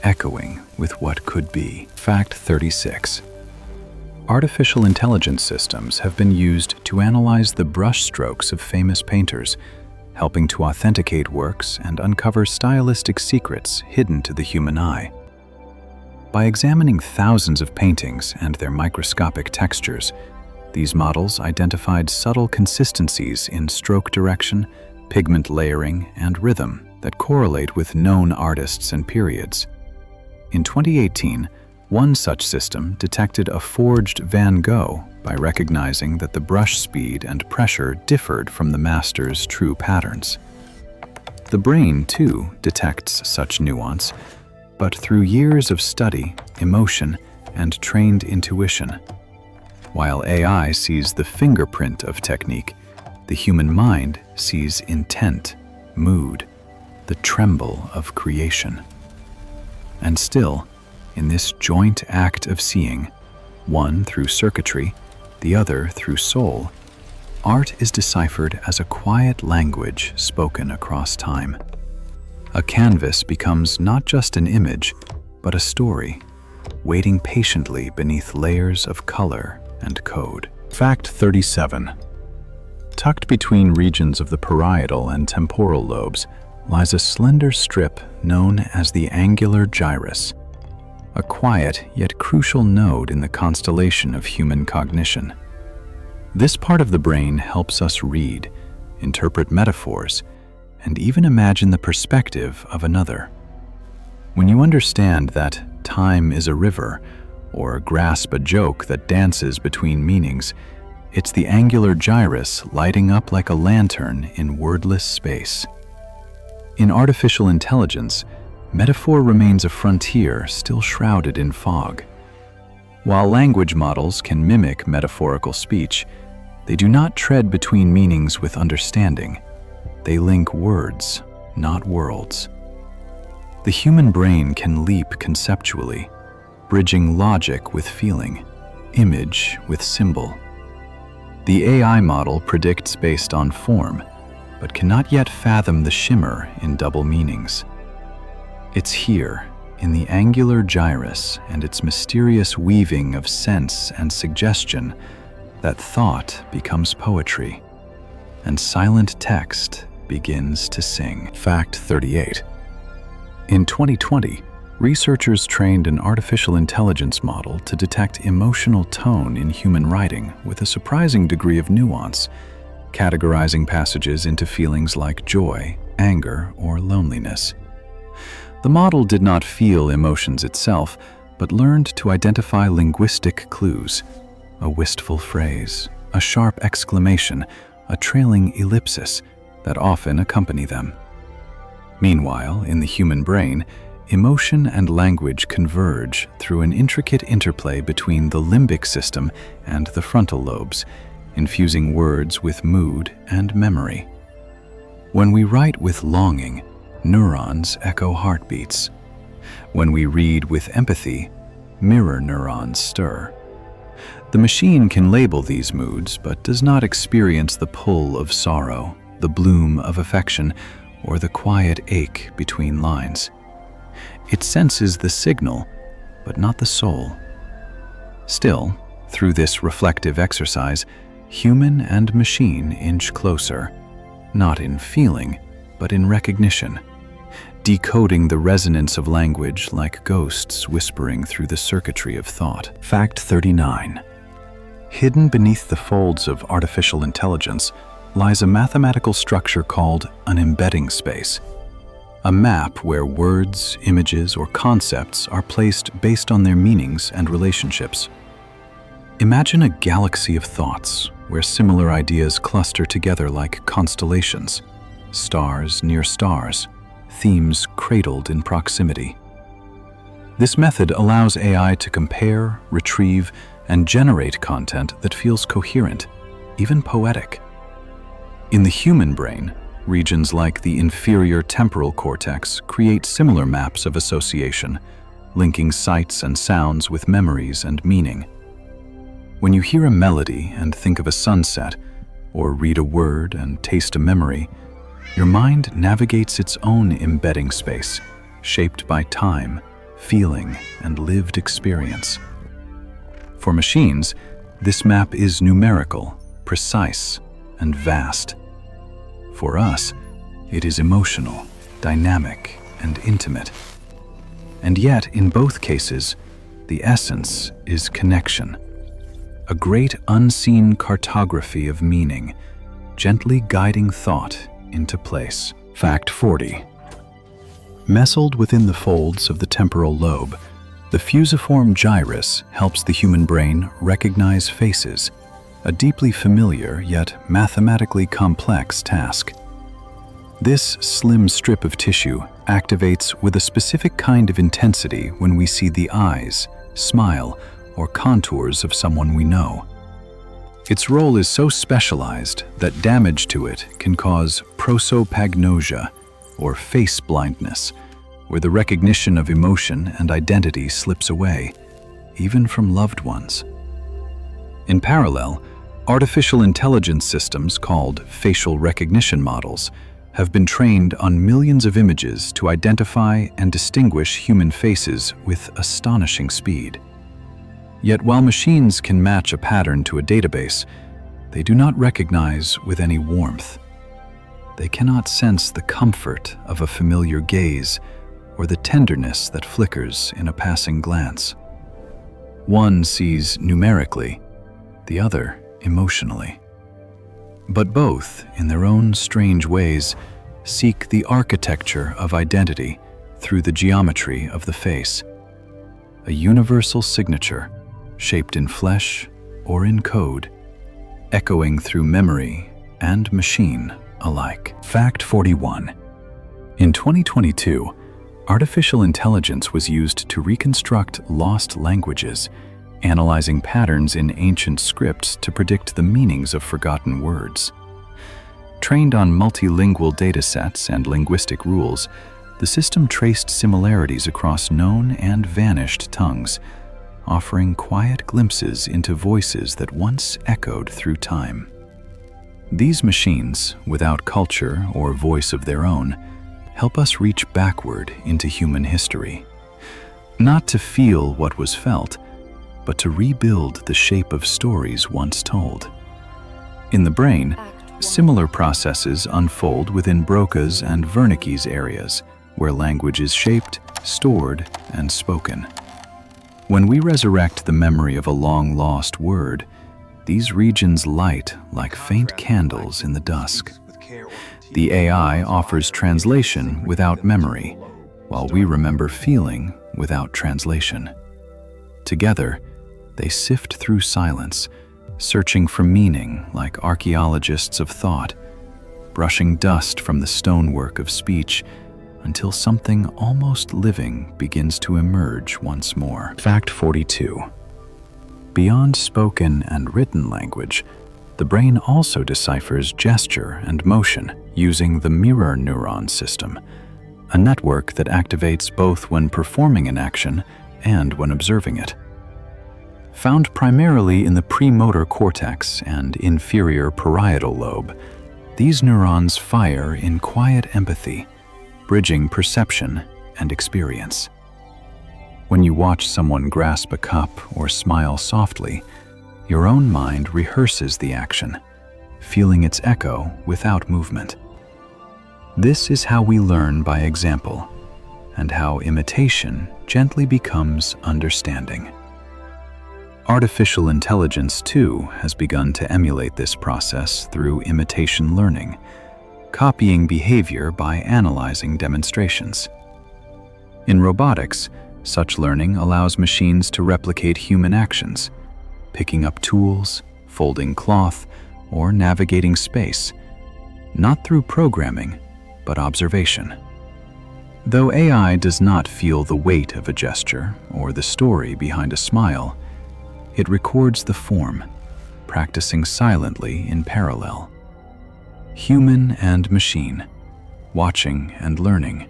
echoing with what could be. Fact 36. Artificial intelligence systems have been used to analyze the brush strokes of famous painters, helping to authenticate works and uncover stylistic secrets hidden to the human eye. By examining thousands of paintings and their microscopic textures, these models identified subtle consistencies in stroke direction, pigment layering, and rhythm that correlate with known artists and periods. In 2018, One such system detected a forged Van Gogh by recognizing that the brush speed and pressure differed from the master's true patterns. The brain, too, detects such nuance, but through years of study, emotion, and trained intuition. While AI sees the fingerprint of technique, the human mind sees intent, mood, the tremble of creation. And still, in this joint act of seeing, one through circuitry, the other through soul, art is deciphered as a quiet language spoken across time. A canvas becomes not just an image, but a story, waiting patiently beneath layers of color and code. Fact 37. Tucked between regions of the parietal and temporal lobes lies a slender strip known as the angular gyrus, a quiet yet crucial node in the constellation of human cognition. This part of the brain helps us read, interpret metaphors, and even imagine the perspective of another. When you understand that time is a river, or grasp a joke that dances between meanings, it's the angular gyrus lighting up like a lantern in wordless space. In artificial intelligence, metaphor remains a frontier still shrouded in fog. While language models can mimic metaphorical speech, they do not tread between meanings with understanding. They link words, not worlds. The human brain can leap conceptually, bridging logic with feeling, image with symbol. The AI model predicts based on form, but cannot yet fathom the shimmer in double meanings. It's here, in the angular gyrus and its mysterious weaving of sense and suggestion, that thought becomes poetry, and silent text begins to sing. Fact 38. In 2020, researchers trained an artificial intelligence model to detect emotional tone in human writing with a surprising degree of nuance, categorizing passages into feelings like joy, anger, or loneliness. The model did not feel emotions itself, but learned to identify linguistic clues: a wistful phrase, a sharp exclamation, a trailing ellipsis that often accompany them. Meanwhile, in the human brain, emotion and language converge through an intricate interplay between the limbic system and the frontal lobes, infusing words with mood and memory. When we write with longing, neurons echo heartbeats. When we read with empathy, mirror neurons stir. The machine can label these moods, but does not experience the pull of sorrow, the bloom of affection, or the quiet ache between lines. It senses the signal, but not the soul. Still, through this reflective exercise, human and machine inch closer, not in feeling, but in recognition, decoding the resonance of language like ghosts whispering through the circuitry of thought. Fact 39. Hidden beneath the folds of artificial intelligence lies a mathematical structure called an embedding space, a map where words, images, or concepts are placed based on their meanings and relationships. Imagine a galaxy of thoughts where similar ideas cluster together like constellations, stars near stars, themes cradled in proximity. This method allows AI to compare, retrieve, and generate content that feels coherent, even poetic. In the human brain, regions like the inferior temporal cortex create similar maps of association, linking sights and sounds with memories and meaning. When you hear a melody and think of a sunset, or read a word and taste a memory, your mind navigates its own embedding space, shaped by time, feeling, and lived experience. For machines, this map is numerical, precise, and vast. For us, it is emotional, dynamic, and intimate. And yet, in both cases, the essence is connection, a great unseen cartography of meaning, gently guiding thought into place. Fact 40. Nestled within the folds of the temporal lobe, The fusiform gyrus helps the human brain recognize faces, a deeply familiar yet mathematically complex task. This slim strip of tissue activates with a specific kind of intensity when we see the eyes, smile, or contours of someone we know. Its role is so specialized that damage to it can cause prosopagnosia, or face blindness, where the recognition of emotion and identity slips away, even from loved ones. In parallel, artificial intelligence systems called facial recognition models have been trained on millions of images to identify and distinguish human faces with astonishing speed. Yet while machines can match a pattern to a database, they do not recognize with any warmth. They cannot sense the comfort of a familiar gaze or the tenderness that flickers in a passing glance. One sees numerically, the other emotionally. But both, in their own strange ways, seek the architecture of identity through the geometry of the face, a universal signature shaped in flesh or in code, echoing through memory and machine alike. Fact 41. In 2022, artificial intelligence was used to reconstruct lost languages, analyzing patterns in ancient scripts to predict the meanings of forgotten words. Trained on multilingual datasets and linguistic rules, the system traced similarities across known and vanished tongues, offering quiet glimpses into voices that once echoed through time. These machines, without culture or voice of their own, help us reach backward into human history, not to feel what was felt, but to rebuild the shape of stories once told. In the brain, similar processes unfold within Broca's and Wernicke's areas, where language is shaped, stored, and spoken. When we resurrect the memory of a long-lost word, these regions light like faint candles in the dusk. The AI offers translation without memory, while we remember feeling without translation. Together, they sift through silence, searching for meaning like archaeologists of thought, brushing dust from the stonework of speech until something almost living begins to emerge once more. Fact 42. Beyond spoken and written language, the brain also deciphers gesture and motion using the mirror neuron system, a network that activates both when performing an action and when observing it. Found primarily in the premotor cortex and inferior parietal lobe, these neurons fire in quiet empathy, bridging perception and experience. When you watch someone grasp a cup or smile softly, your own mind rehearses the action, feeling its echo without movement. This is how we learn by example, and how imitation gently becomes understanding. Artificial intelligence, too, has begun to emulate this process through imitation learning, copying behavior by analyzing demonstrations. In robotics, such learning allows machines to replicate human actions, picking up tools, folding cloth, or navigating space, not through programming, but observation. Though AI does not feel the weight of a gesture or the story behind a smile, it records the form, practicing silently in parallel. Human and machine, watching and learning,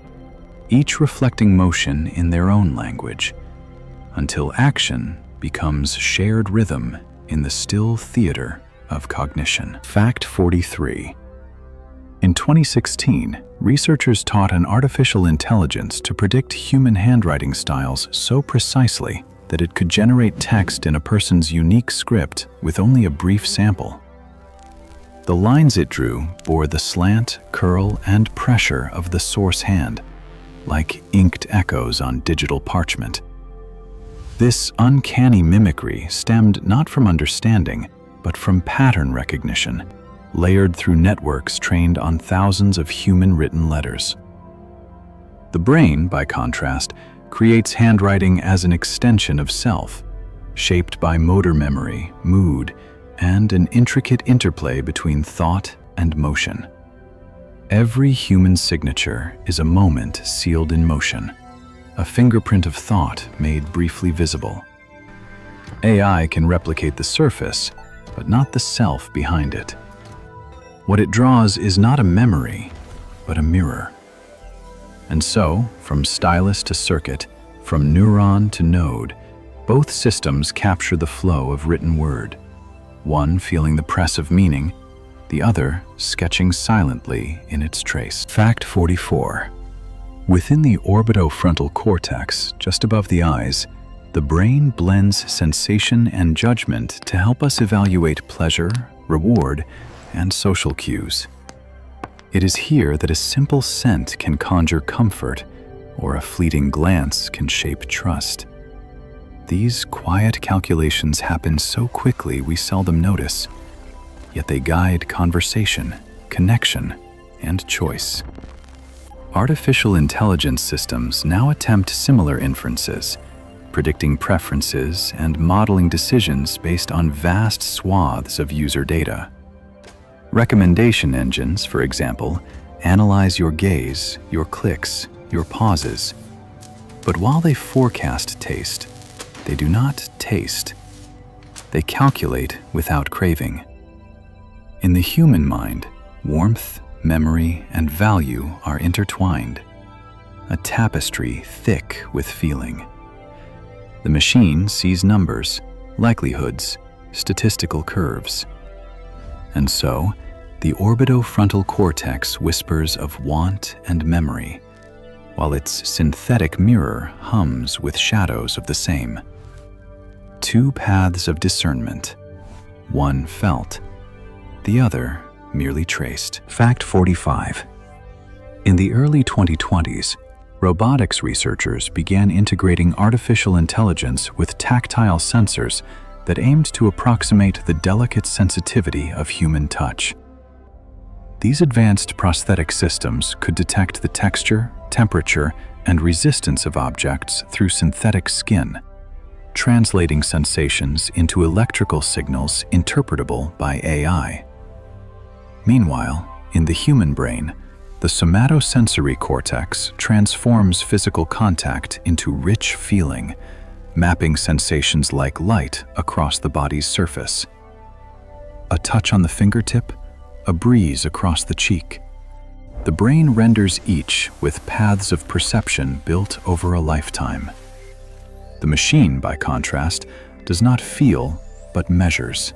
each reflecting motion in their own language, until action becomes shared rhythm in the still theater of cognition. Fact 43. In 2016, researchers taught an artificial intelligence to predict human handwriting styles so precisely that it could generate text in a person's unique script with only a brief sample. The lines it drew bore the slant, curl, and pressure of the source hand, like inked echoes on digital parchment. This uncanny mimicry stemmed not from understanding, but from pattern recognition, layered through networks trained on thousands of human-written letters. The brain, by contrast, creates handwriting as an extension of self, shaped by motor memory, mood, and an intricate interplay between thought and motion. Every human signature is a moment sealed in motion, a fingerprint of thought made briefly visible. AI can replicate the surface, but not the self behind it. What it draws is not a memory, but a mirror. And so, from stylus to circuit, from neuron to node, both systems capture the flow of written word, one feeling the press of meaning, the other sketching silently in its trace. Fact 44. Within the orbitofrontal cortex, just above the eyes, the brain blends sensation and judgment to help us evaluate pleasure, reward, and social cues. It is here that a simple scent can conjure comfort, or a fleeting glance can shape trust. These quiet calculations happen so quickly we seldom notice, yet they guide conversation, connection, and choice. Artificial intelligence systems now attempt similar inferences, predicting preferences and modeling decisions based on vast swaths of user data. Recommendation engines, for example, analyze your gaze, your clicks, your pauses. But while they forecast taste, they do not taste. They calculate without craving. In the human mind, warmth, memory, and value are intertwined, a tapestry thick with feeling. The machine sees numbers, likelihoods, statistical curves. And so, the orbitofrontal cortex whispers of want and memory, while its synthetic mirror hums with shadows of the same. Two paths of discernment, one felt, the other merely traced. Fact 45. In the early 2020s, robotics researchers began integrating artificial intelligence with tactile sensors that aimed to approximate the delicate sensitivity of human touch. These advanced prosthetic systems could detect the texture, temperature, and resistance of objects through synthetic skin, translating sensations into electrical signals interpretable by AI. Meanwhile, in the human brain, the somatosensory cortex transforms physical contact into rich feeling, mapping sensations like light across the body's surface. A touch on the fingertip, a breeze across the cheek. The brain renders each with paths of perception built over a lifetime. The machine, by contrast, does not feel, but measures.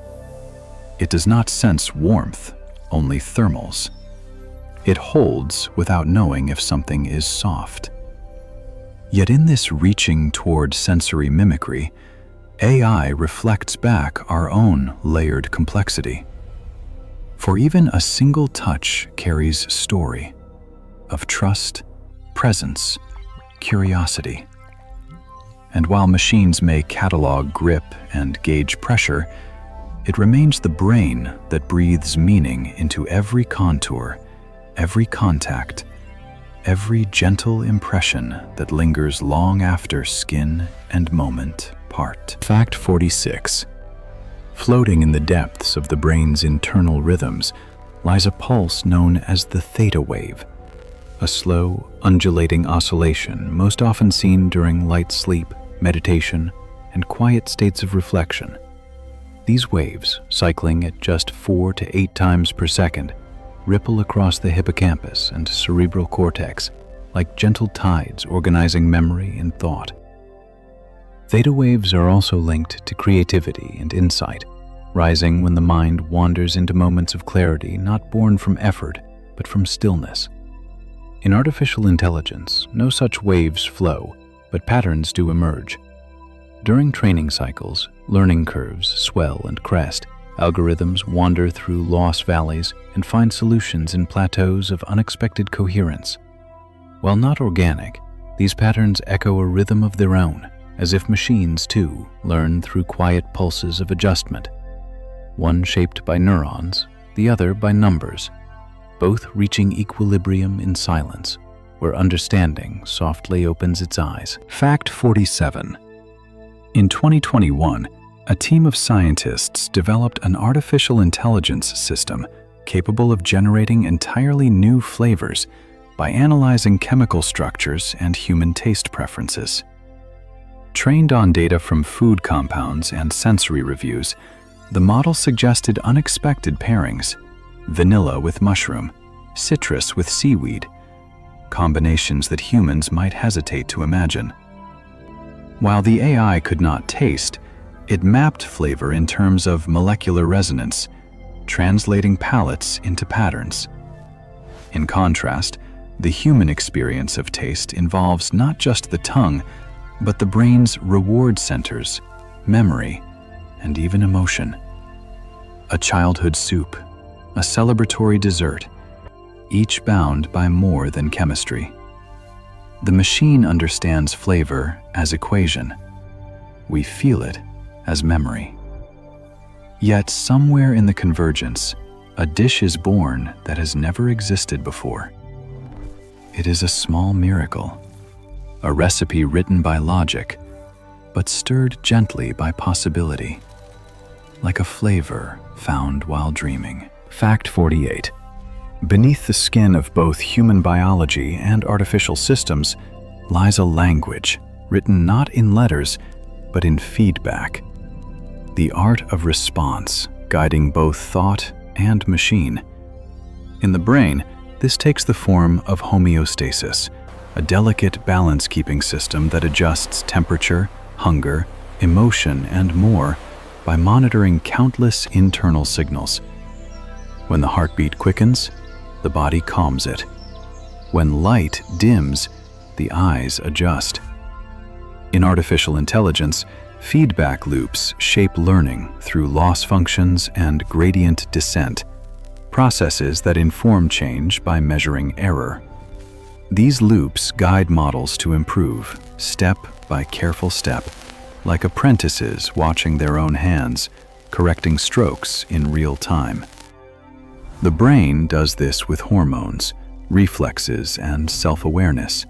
It does not sense warmth, only thermals. It holds without knowing if something is soft. Yet in this reaching toward sensory mimicry, AI reflects back our own layered complexity. For even a single touch carries story of trust, presence, curiosity. And while machines may catalog grip and gauge pressure, it remains the brain that breathes meaning into every contour, every contact, every gentle impression that lingers long after skin and moment part. Fact 46. Floating in the depths of the brain's internal rhythms lies a pulse known as the theta wave, a slow, undulating oscillation most often seen during light sleep, meditation, and quiet states of reflection. These waves, cycling at just 4 to 8 times per second, ripple across the hippocampus and cerebral cortex like gentle tides organizing memory and thought. Theta waves are also linked to creativity and insight, rising when the mind wanders into moments of clarity not born from effort, but from stillness. In artificial intelligence, no such waves flow, but patterns do emerge. During training cycles, learning curves swell and crest. Algorithms wander through lost valleys and find solutions in plateaus of unexpected coherence. While not organic, these patterns echo a rhythm of their own, as if machines, too, learn through quiet pulses of adjustment. One shaped by neurons, the other by numbers, both reaching equilibrium in silence, where understanding softly opens its eyes. Fact 47. In 2021, a team of scientists developed an artificial intelligence system capable of generating entirely new flavors by analyzing chemical structures and human taste preferences. Trained on data from food compounds and sensory reviews, the model suggested unexpected pairings: vanilla with mushroom, citrus with seaweed, combinations that humans might hesitate to imagine. While the AI could not taste, it mapped flavor in terms of molecular resonance, translating palates into patterns. In contrast, the human experience of taste involves not just the tongue, but the brain's reward centers, memory, and even emotion. A childhood soup, a celebratory dessert, each bound by more than chemistry. The machine understands flavor as equation. We feel it as memory. Yet somewhere in the convergence, a dish is born that has never existed before. It is a small miracle, a recipe written by logic, but stirred gently by possibility, like a flavor found while dreaming. Fact 48. Beneath the skin of both human biology and artificial systems lies a language written not in letters, but in feedback. The art of response, guiding both thought and machine. In the brain, this takes the form of homeostasis, a delicate balance-keeping system that adjusts temperature, hunger, emotion, and more by monitoring countless internal signals. When the heartbeat quickens, the body calms it. When light dims, the eyes adjust. In artificial intelligence, feedback loops shape learning through loss functions and gradient descent, processes that inform change by measuring error. These loops guide models to improve, step by careful step, like apprentices watching their own hands, correcting strokes in real time. The brain does this with hormones, reflexes, and self-awareness.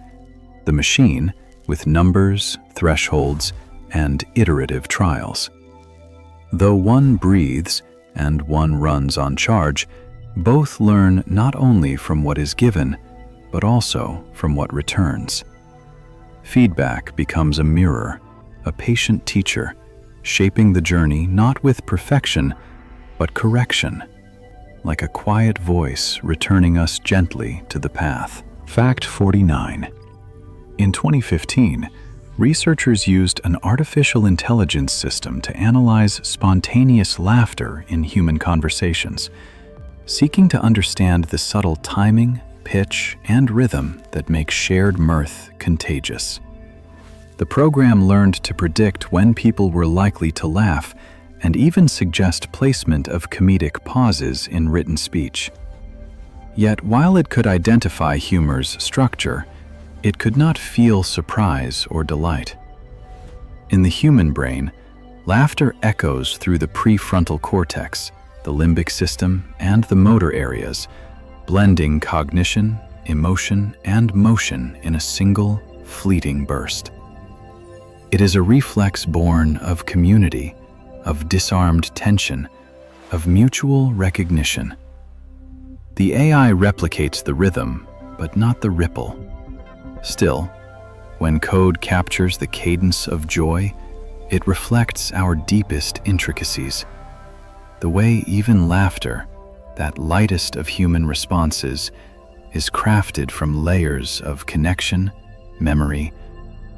The machine with numbers, thresholds, and iterative trials. Though one breathes and one runs on charge, both learn not only from what is given, but also from what returns. Feedback becomes a mirror, a patient teacher, shaping the journey not with perfection, but correction, like a quiet voice returning us gently to the path. Fact 49. In 2015, researchers used an artificial intelligence system to analyze spontaneous laughter in human conversations, seeking to understand the subtle timing, pitch, and rhythm that make shared mirth contagious. The program learned to predict when people were likely to laugh and even suggest placement of comedic pauses in written speech. Yet while it could identify humor's structure, it could not feel surprise or delight. In the human brain, laughter echoes through the prefrontal cortex, the limbic system, and the motor areas, blending cognition, emotion, and motion in a single, fleeting burst. It is a reflex born of community, of disarmed tension, of mutual recognition. The AI replicates the rhythm, but not the ripple. Still, when code captures the cadence of joy, it reflects our deepest intricacies. The way even laughter, that lightest of human responses, is crafted from layers of connection, memory,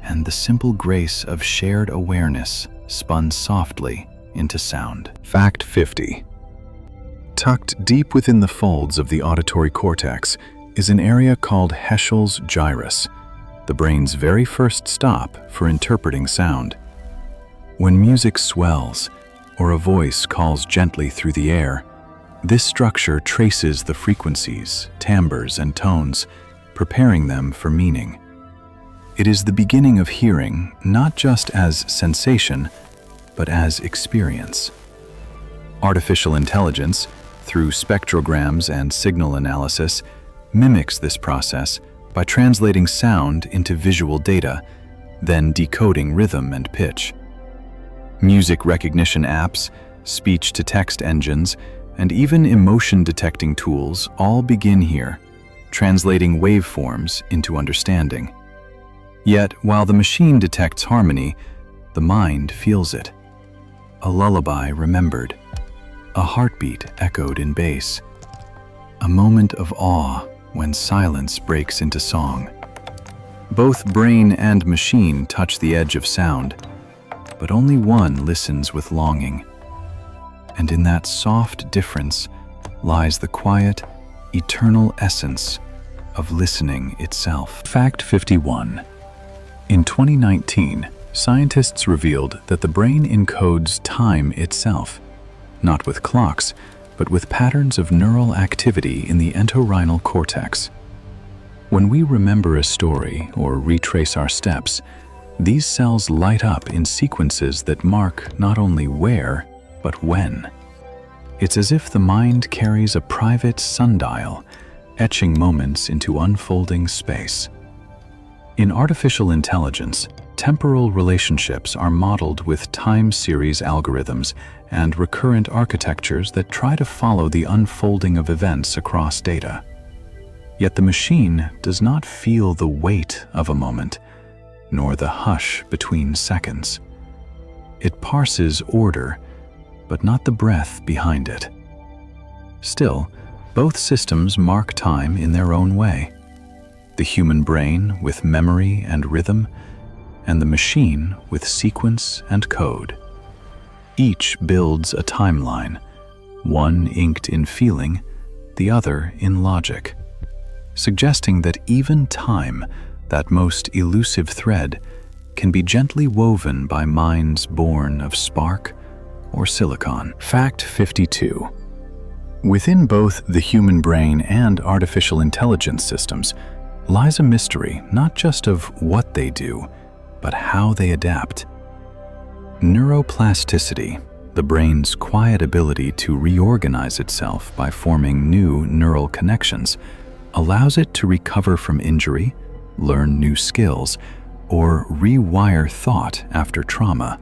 and the simple grace of shared awareness spun softly into sound. Fact 50. Tucked deep within the folds of the auditory cortex is an area called Heschel's gyrus, the brain's very first stop for interpreting sound. When music swells or a voice calls gently through the air, this structure traces the frequencies, timbres, and tones, preparing them for meaning. It is the beginning of hearing, not just as sensation, but as experience. Artificial intelligence, through spectrograms and signal analysis, mimics this process by translating sound into visual data, then decoding rhythm and pitch. Music recognition apps, speech-to-text engines, and even emotion-detecting tools all begin here, translating waveforms into understanding. Yet, while the machine detects harmony, the mind feels it. A lullaby remembered, a heartbeat echoed in bass, a moment of awe when silence breaks into song. Both brain and machine touch the edge of sound, but only one listens with longing. And in that soft difference lies the quiet, eternal essence of listening itself. Fact 51. In 2019, scientists revealed that the brain encodes time itself, not with clocks, but with patterns of neural activity in the entorhinal cortex. When we remember a story or retrace our steps, these cells light up in sequences that mark not only where, but when. It's as if the mind carries a private sundial, etching moments into unfolding space. In artificial intelligence, temporal relationships are modeled with time series algorithms and recurrent architectures that try to follow the unfolding of events across data. Yet the machine does not feel the weight of a moment, nor the hush between seconds. It parses order, but not the breath behind it. Still, both systems mark time in their own way. The human brain with memory and rhythm, and the machine with sequence and code. Each builds a timeline, one inked in feeling, the other in logic, suggesting that even time, that most elusive thread, can be gently woven by minds born of spark or silicon. Fact 52. Within both the human brain and artificial intelligence systems lies a mystery not just of what they do, but how they adapt. Neuroplasticity, the brain's quiet ability to reorganize itself by forming new neural connections, allows it to recover from injury, learn new skills, or rewire thought after trauma.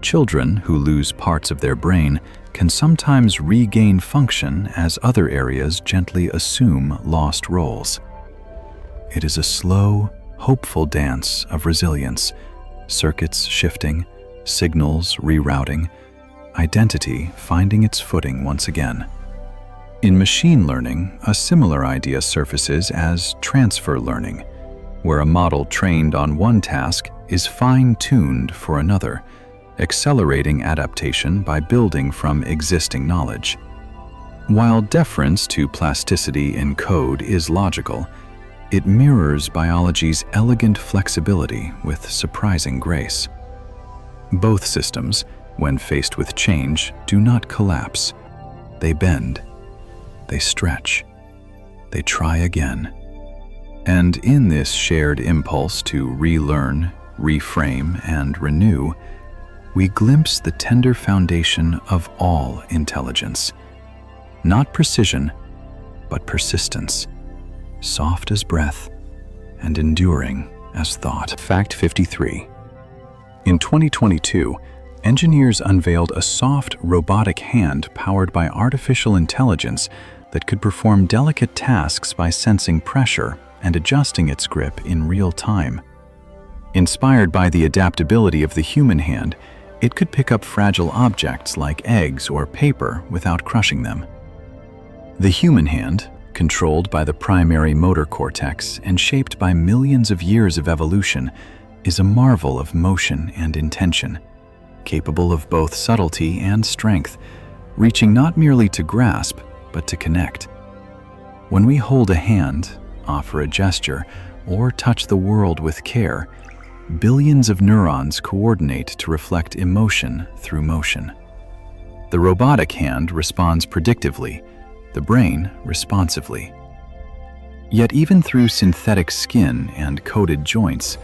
Children who lose parts of their brain can sometimes regain function as other areas gently assume lost roles. It is a slow, hopeful dance of resilience, circuits shifting, signals rerouting, identity finding its footing once again. In machine learning, a similar idea surfaces as transfer learning, where a model trained on one task is fine-tuned for another, accelerating adaptation by building from existing knowledge. While deference to plasticity in code is logical, it mirrors biology's elegant flexibility with surprising grace. Both systems, when faced with change, do not collapse. They bend, they stretch, they try again. And in this shared impulse to relearn, reframe, and renew, we glimpse the tender foundation of all intelligence. Not precision, but persistence, soft as breath and enduring as thought. Fact 53. In 2022, engineers unveiled a soft, robotic hand powered by artificial intelligence that could perform delicate tasks by sensing pressure and adjusting its grip in real time. Inspired by the adaptability of the human hand, it could pick up fragile objects like eggs or paper without crushing them. The human hand, controlled by the primary motor cortex and shaped by millions of years of evolution, is a marvel of motion and intention, capable of both subtlety and strength, reaching not merely to grasp, but to connect. When we hold a hand, offer a gesture, or touch the world with care, billions of neurons coordinate to reflect emotion through motion. The robotic hand responds predictively, the brain responsively. Yet even through synthetic skin and coated joints,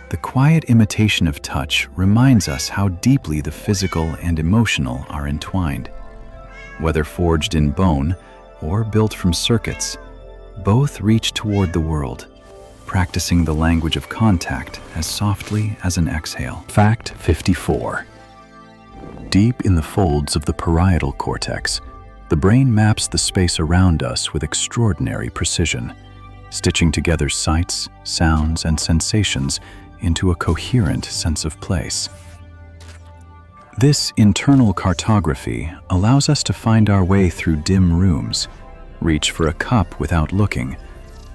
the quiet imitation of touch reminds us how deeply the physical and emotional are entwined. Whether forged in bone or built from circuits, both reach toward the world, practicing the language of contact as softly as an exhale. Fact 54. Deep in the folds of the parietal cortex, the brain maps the space around us with extraordinary precision, stitching together sights, sounds, and sensations into a coherent sense of place. This internal cartography allows us to find our way through dim rooms, reach for a cup without looking,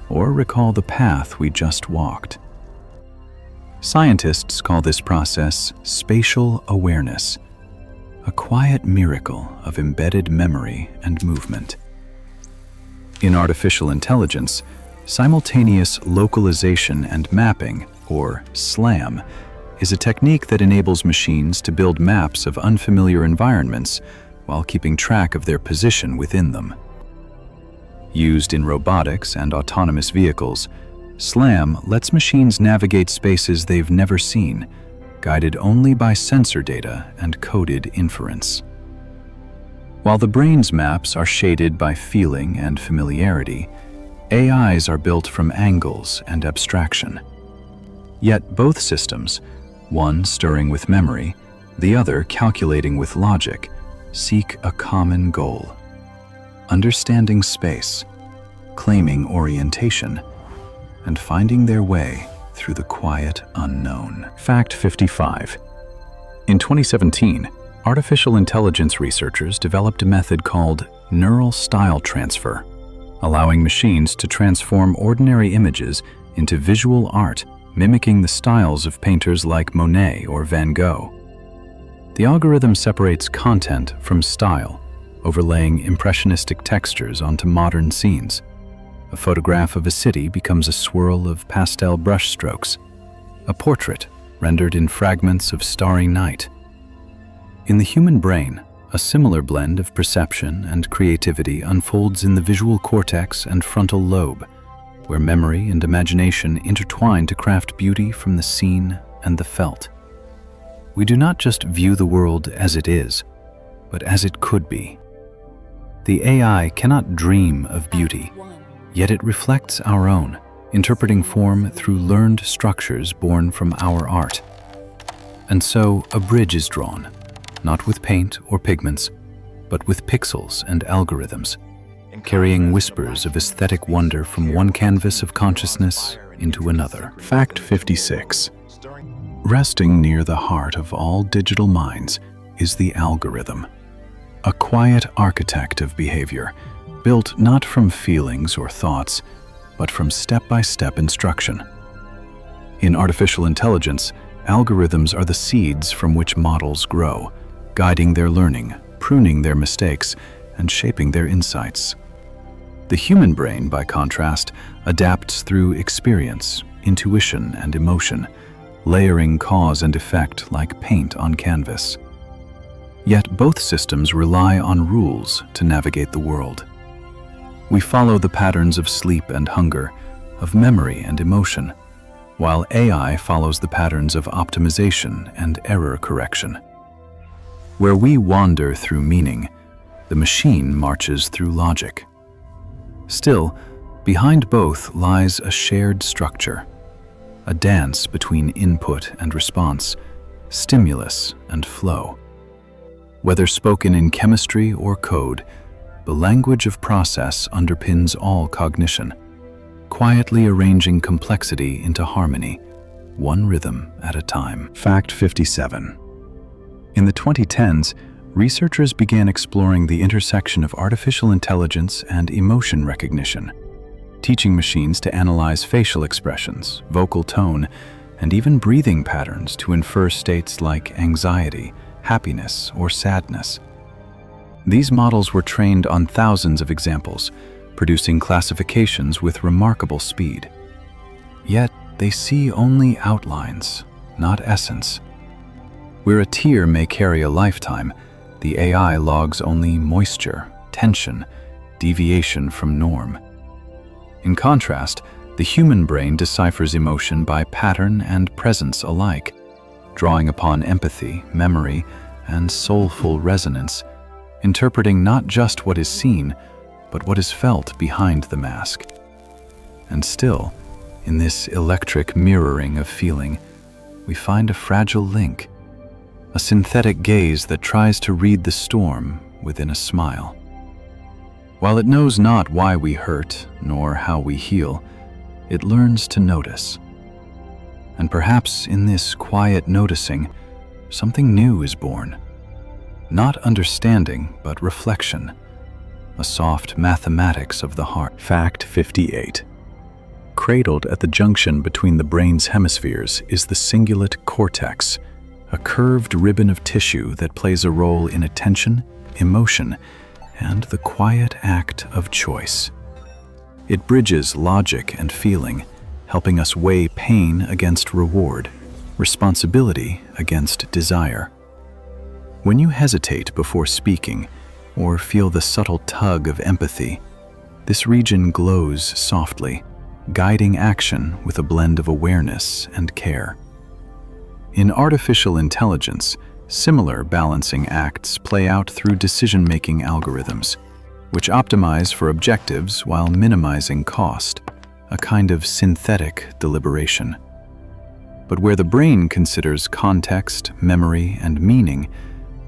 or recall the path we just walked. Scientists call this process spatial awareness, a quiet miracle of embedded memory and movement. In artificial intelligence, simultaneous localization and mapping, or SLAM, is a technique that enables machines to build maps of unfamiliar environments while keeping track of their position within them. Used in robotics and autonomous vehicles, SLAM lets machines navigate spaces they've never seen, guided only by sensor data and coded inference. While the brain's maps are shaded by feeling and familiarity, AIs are built from angles and abstraction. Yet both systems, one stirring with memory, the other calculating with logic, seek a common goal: understanding space, claiming orientation, and finding their way through the quiet unknown. Fact 55. In 2017, artificial intelligence researchers developed a method called neural style transfer, allowing machines to transform ordinary images into visual art mimicking the styles of painters like Monet or Van Gogh. The algorithm separates content from style, overlaying impressionistic textures onto modern scenes. A photograph of a city becomes a swirl of pastel brushstrokes, a portrait rendered in fragments of starry night. In the human brain, a similar blend of perception and creativity unfolds in the visual cortex and frontal lobe, where memory and imagination intertwine to craft beauty from the seen and the felt. We do not just view the world as it is, but as it could be. The AI cannot dream of beauty, yet it reflects our own, interpreting form through learned structures born from our art. And so a bridge is drawn, not with paint or pigments, but with pixels and algorithms, carrying whispers of aesthetic wonder from one canvas of consciousness into another. Fact 56. Resting near the heart of all digital minds is the algorithm, a quiet architect of behavior, built not from feelings or thoughts, but from step-by-step instruction. In artificial intelligence, algorithms are the seeds from which models grow, guiding their learning, pruning their mistakes, and shaping their insights. The human brain, by contrast, adapts through experience, intuition, and emotion, layering cause and effect like paint on canvas. Yet both systems rely on rules to navigate the world. We follow the patterns of sleep and hunger, of memory and emotion, while AI follows the patterns of optimization and error correction. Where we wander through meaning, the machine marches through logic. Still, behind both lies a shared structure, a dance between input and response, stimulus and flow. Whether spoken in chemistry or code, the language of process underpins all cognition, quietly arranging complexity into harmony, one rhythm at a time. Fact 57. In the 2010s, researchers began exploring the intersection of artificial intelligence and emotion recognition, teaching machines to analyze facial expressions, vocal tone, and even breathing patterns to infer states like anxiety, happiness, or sadness. These models were trained on thousands of examples, producing classifications with remarkable speed. Yet they see only outlines, not essence. Where a tear may carry a lifetime, the AI logs only moisture, tension, deviation from norm. In contrast, the human brain deciphers emotion by pattern and presence alike, drawing upon empathy, memory, and soulful resonance, interpreting not just what is seen, but what is felt behind the mask. And still, In this electric mirroring of feeling, we find a fragile link, a synthetic gaze that tries to read the storm within a smile. While it knows not why we hurt nor how we heal, it learns to notice. And perhaps in this quiet noticing, something new is born. Not understanding, but reflection, a soft mathematics of the heart. Fact 58. Cradled at the junction between the brain's hemispheres is the cingulate cortex, a curved ribbon of tissue that plays a role in attention, emotion, and the quiet act of choice. It bridges logic and feeling, helping us weigh pain against reward, responsibility against desire. When you hesitate before speaking, or feel the subtle tug of empathy, this region glows softly, guiding action with a blend of awareness and care. In artificial intelligence, similar balancing acts play out through decision-making algorithms, which optimize for objectives while minimizing cost, a kind of synthetic deliberation. But where the brain considers context, memory, and meaning,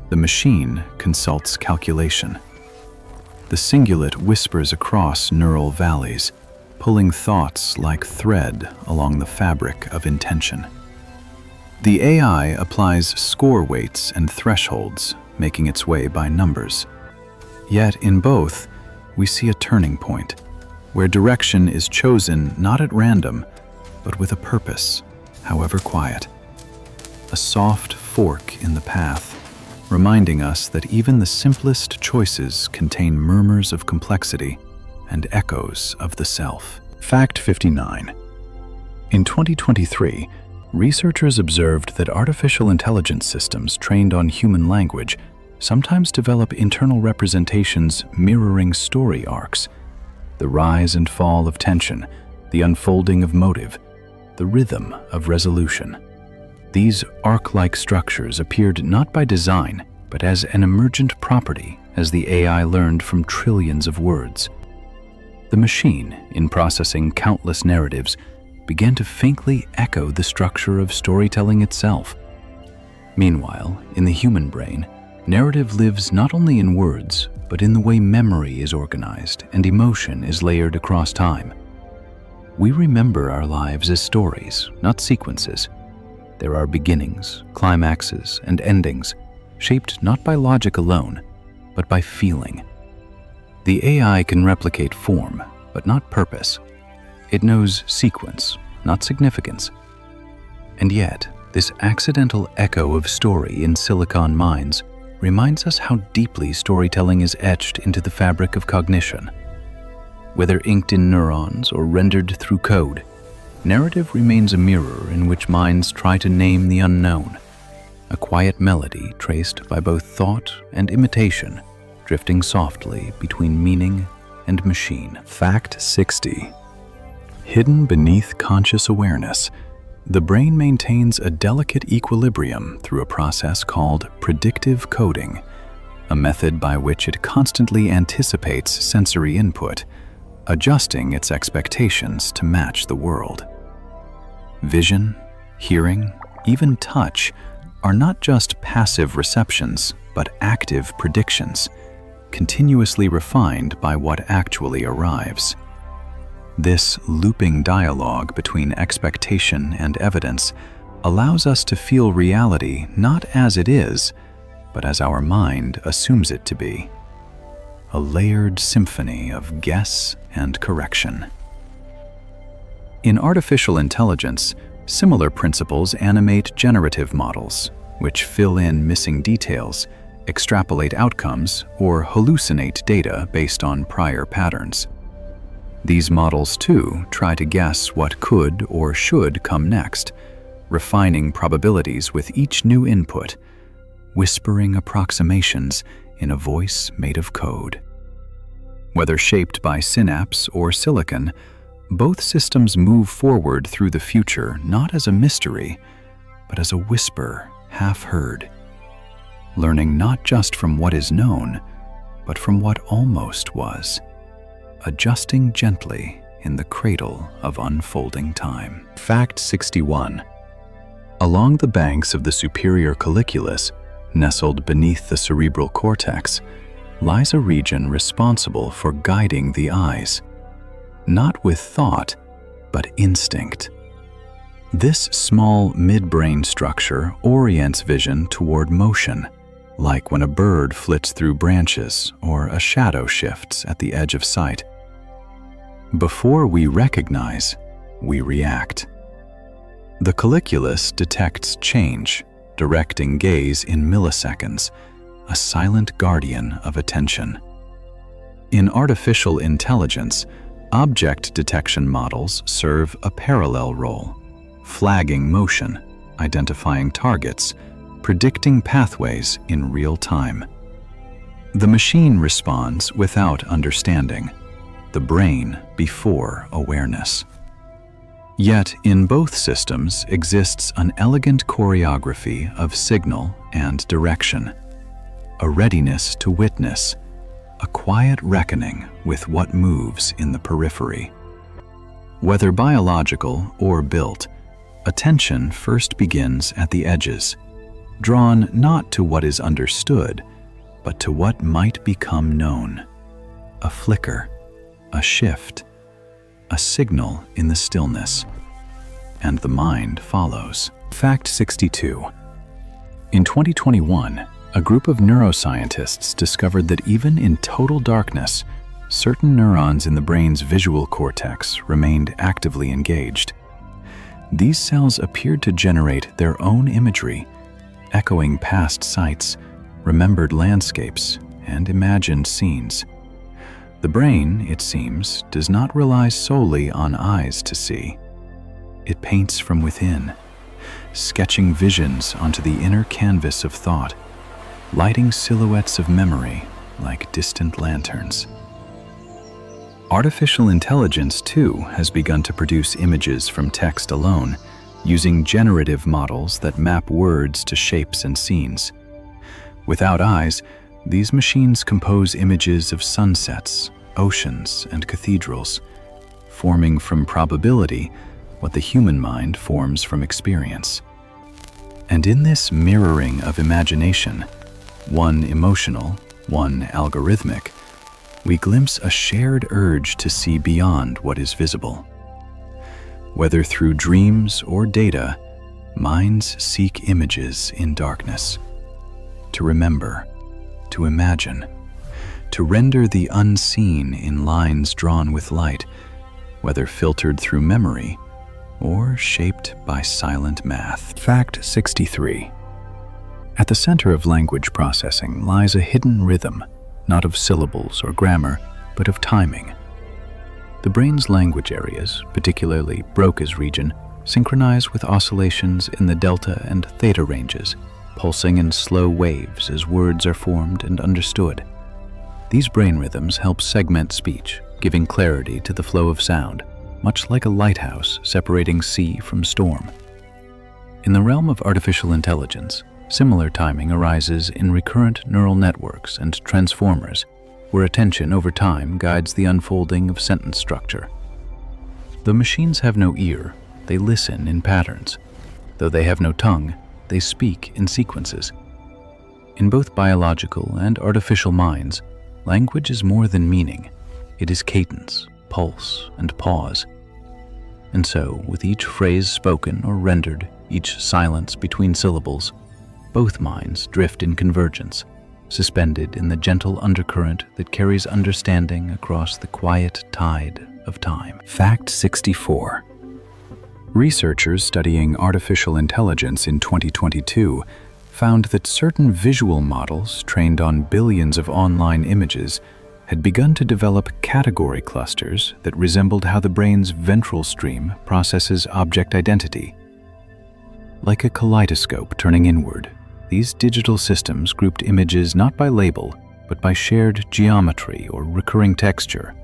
the machine consults calculation. The cingulate whispers across neural valleys, pulling thoughts like thread along the fabric of intention. The AI applies score weights and thresholds, making its way by numbers. Yet in both, we see a turning point, where direction is chosen not at random, but with a purpose, however quiet. A soft fork in the path, reminding us that even the simplest choices contain murmurs of complexity and echoes of the self. Fact 59. In 2023, researchers observed that artificial intelligence systems trained on human language sometimes develop internal representations mirroring story arcs, the rise and fall of tension, the unfolding of motive, the rhythm of resolution. These arc-like structures appeared not by design, but as an emergent property as the AI learned from trillions of words. The machine, in processing countless narratives, began to faintly echo the structure of storytelling itself. Meanwhile, in the human brain, narrative lives not only in words, but in the way memory is organized and emotion is layered across time. We remember our lives as stories, not sequences. There are beginnings, climaxes, and endings, shaped not by logic alone, but by feeling. The AI can replicate form, but not purpose. It knows sequence, not significance. And yet, this accidental echo of story in silicon minds reminds us how deeply storytelling is etched into the fabric of cognition. Whether inked in neurons or rendered through code, narrative remains a mirror in which minds try to name the unknown, a quiet melody traced by both thought and imitation, drifting softly between meaning and machine. Fact 60. Hidden beneath conscious awareness, the brain maintains a delicate equilibrium through a process called predictive coding, a method by which it constantly anticipates sensory input, adjusting its expectations to match the world. Vision, hearing, even touch are not just passive receptions, but active predictions, continuously refined by what actually arrives. This looping dialogue between expectation and evidence allows us to feel reality not as it is, but as our mind assumes it to be. A layered symphony of guess and correction. In artificial intelligence, similar principles animate generative models, which fill in missing details, extrapolate outcomes, or hallucinate data based on prior patterns. These models, too, try to guess what could or should come next, refining probabilities with each new input, whispering approximations in a voice made of code. Whether shaped by synapse or silicon, both systems move forward through the future not as a mystery, but as a whisper half heard, learning not just from what is known, but from what almost was, adjusting gently in the cradle of unfolding time. Fact 61. Along the banks of the superior colliculus, nestled beneath the cerebral cortex, lies a region responsible for guiding the eyes, not with thought, but instinct. This small midbrain structure orients vision toward motion, like when a bird flits through branches or a shadow shifts at the edge of sight. Before we recognize, we react. The colliculus detects change, directing gaze in milliseconds, a silent guardian of attention. In artificial intelligence, object detection models serve a parallel role, flagging motion, identifying targets, predicting pathways in real time. The machine responds without understanding, the brain before awareness. Yet in both systems exists an elegant choreography of signal and direction, a readiness to witness, a quiet reckoning with what moves in the periphery. Whether biological or built, attention first begins at the edges, drawn not to what is understood, but to what might become known. A flicker, a shift, a signal in the stillness, and the mind follows. Fact 62. In 2021, a group of neuroscientists discovered that even in total darkness, certain neurons in the brain's visual cortex remained actively engaged. These cells appeared to generate their own imagery, echoing past sights, remembered landscapes, and imagined scenes. The brain, it seems, does not rely solely on eyes to see. It paints from within, sketching visions onto the inner canvas of thought, lighting silhouettes of memory like distant lanterns. Artificial intelligence, too, has begun to produce images from text alone, using generative models that map words to shapes and scenes. Without eyes, these machines compose images of sunsets, oceans, and cathedrals, forming from probability what the human mind forms from experience. And in this mirroring of imagination, one emotional, one algorithmic, we glimpse a shared urge to see beyond what is visible. Whether through dreams or data, minds seek images in darkness. To remember, to imagine, to render the unseen in lines drawn with light, whether filtered through memory or shaped by silent math. Fact 63. At the center of language processing lies a hidden rhythm, not of syllables or grammar, but of timing. The brain's language areas, particularly Broca's region, synchronize with oscillations in the delta and theta ranges, pulsing in slow waves as words are formed and understood. These brain rhythms help segment speech, giving clarity to the flow of sound, much like a lighthouse separating sea from storm. In the realm of artificial intelligence, similar timing arises in recurrent neural networks and transformers, where attention over time guides the unfolding of sentence structure. Though machines have no ear, they listen in patterns. Though they have no tongue, they speak in sequences. In both biological and artificial minds, language is more than meaning. It is cadence, pulse, and pause. And so, with each phrase spoken or rendered, each silence between syllables, both minds drift in convergence, suspended in the gentle undercurrent that carries understanding across the quiet tide of time. Fact 64. Researchers studying artificial intelligence in 2022 found that certain visual models trained on billions of online images had begun to develop category clusters that resembled how the brain's ventral stream processes object identity. Like a kaleidoscope turning inward, these digital systems grouped images not by label, but by shared geometry or recurring texture,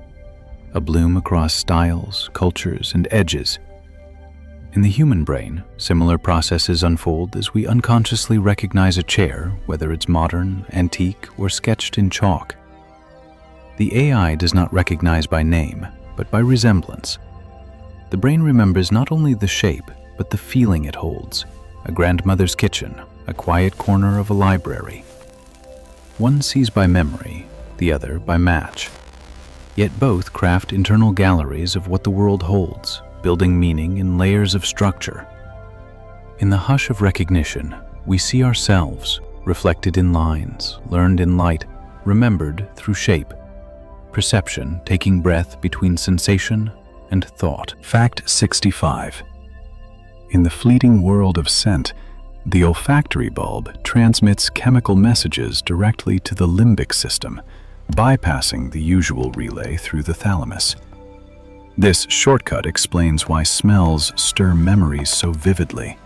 a bloom across styles, cultures, and edges. In the human brain, similar processes unfold as we unconsciously recognize a chair, whether it's modern, antique, or sketched in chalk. The AI does not recognize by name, but by resemblance. The brain remembers not only the shape, but the feeling it holds: a grandmother's kitchen, a quiet corner of a library. One sees by memory, the other by match. Yet both craft internal galleries of what the world holds, building meaning in layers of structure. In the hush of recognition, we see ourselves, reflected in lines, learned in light, remembered through shape. Perception taking breath between sensation and thought. Fact 65. In the fleeting world of scent, the olfactory bulb transmits chemical messages directly to the limbic system, bypassing the usual relay through the thalamus. This shortcut explains why smells stir memories so vividly.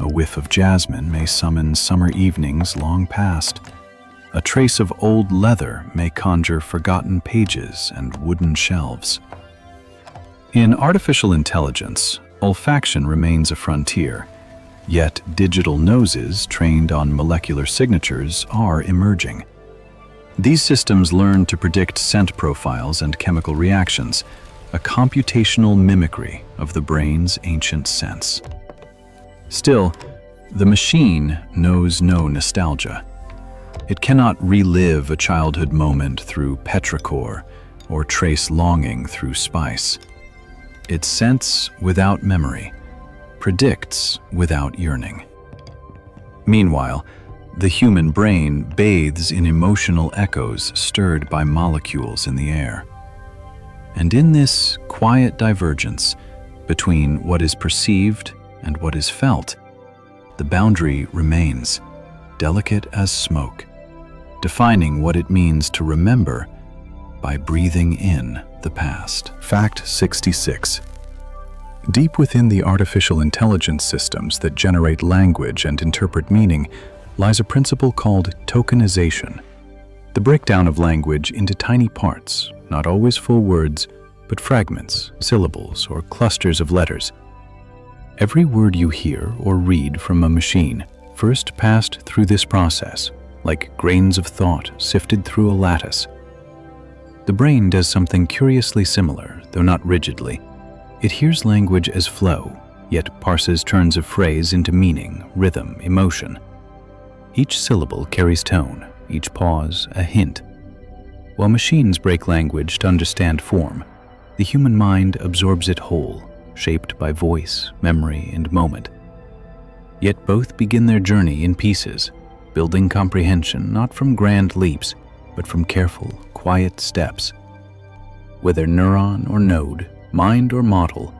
A whiff of jasmine may summon summer evenings long past. A trace of old leather may conjure forgotten pages and wooden shelves. In artificial intelligence, olfaction remains a frontier, yet digital noses trained on molecular signatures are emerging. These systems learn to predict scent profiles and chemical reactions, a computational mimicry of the brain's ancient sense. Still, the machine knows no nostalgia. It cannot relive a childhood moment through petrichor or trace longing through spice. It scents without memory, predicts without yearning. Meanwhile, the human brain bathes in emotional echoes stirred by molecules in the air. And in this quiet divergence between what is perceived and what is felt, the boundary remains, delicate as smoke, defining what it means to remember by breathing in the past. Fact 66. Deep within the artificial intelligence systems that generate language and interpret meaning lies a principle called tokenization, the breakdown of language into tiny parts, not always full words, but fragments, syllables, or clusters of letters. Every word you hear or read from a machine first passed through this process, like grains of thought sifted through a lattice. The brain does something curiously similar, though not rigidly. It hears language as flow, yet parses turns of phrase into meaning, rhythm, emotion. Each syllable carries tone, each pause a hint. While machines break language to understand form, the human mind absorbs it whole, shaped by voice, memory, and moment. Yet both begin their journey in pieces, building comprehension not from grand leaps, but from careful, quiet steps. Whether neuron or node, mind or model,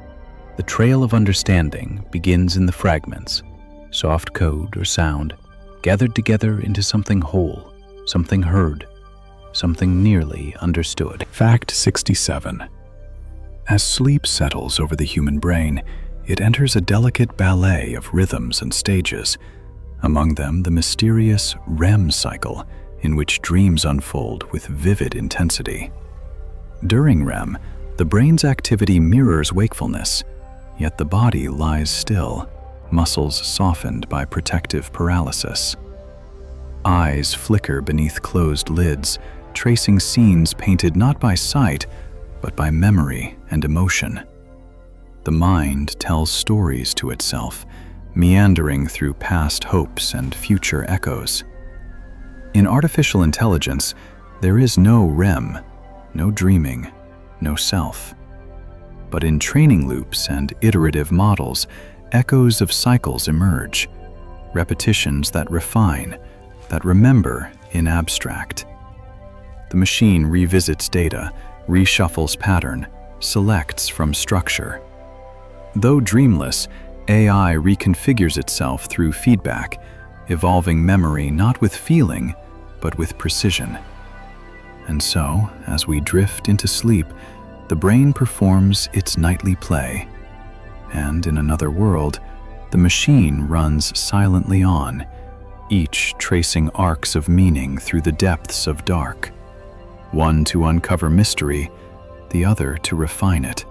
the trail of understanding begins in the fragments, soft code or sound, gathered together into something whole, something heard, something nearly understood. Fact 67. As sleep settles over the human brain, it enters a delicate ballet of rhythms and stages, among them the mysterious REM cycle, in which dreams unfold with vivid intensity. During REM, the brain's activity mirrors wakefulness, yet the body lies still, muscles softened by protective paralysis. Eyes flicker beneath closed lids, tracing scenes painted not by sight, but by memory and emotion. The mind tells stories to itself, meandering through past hopes and future echoes. In artificial intelligence, there is no REM, no dreaming, no self. But in training loops and iterative models, echoes of cycles emerge, repetitions that refine, that remember in abstract. The machine revisits data, reshuffles pattern, selects from structure. Though dreamless, AI reconfigures itself through feedback, evolving memory not with feeling, but with precision. And so, as we drift into sleep, the brain performs its nightly play. And in another world, the machine runs silently on, each tracing arcs of meaning through the depths of dark. One to uncover mystery, the other to refine it.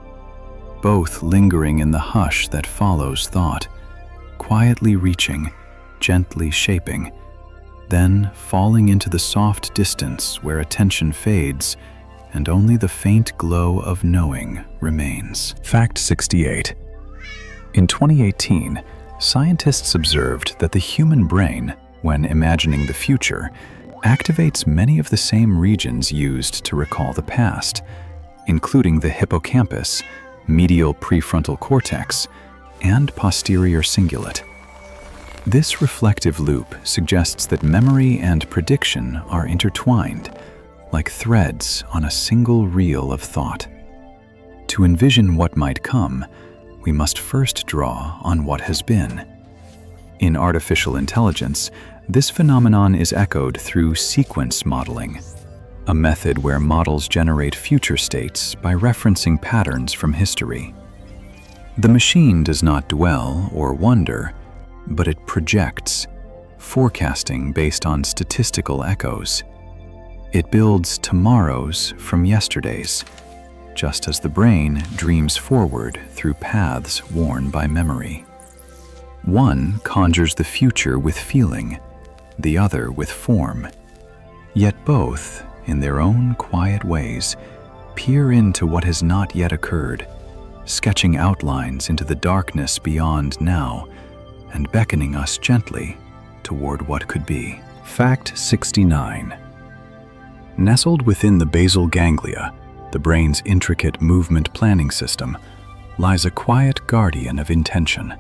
Both lingering in the hush that follows thought, quietly reaching, gently shaping, then falling into the soft distance where attention fades and only the faint glow of knowing remains. Fact 68. In 2018, scientists observed that the human brain, when imagining the future, activates many of the same regions used to recall the past, including the hippocampus, medial prefrontal cortex, and posterior cingulate. This reflective loop suggests that memory and prediction are intertwined, like threads on a single reel of thought. To envision what might come, we must first draw on what has been. In artificial intelligence, this phenomenon is echoed through sequence modeling, a method where models generate future states by referencing patterns from history. The machine does not dwell or wonder, but it projects, forecasting based on statistical echoes. It builds tomorrows from yesterdays, just as the brain dreams forward through paths worn by memory. One conjures the future with feeling, the other with form. Yet both, in their own quiet ways, peer into what has not yet occurred, sketching outlines into the darkness beyond now, and beckoning us gently toward what could be. Fact 69. Nestled within the basal ganglia, the brain's intricate movement planning system, lies a quiet guardian of intention,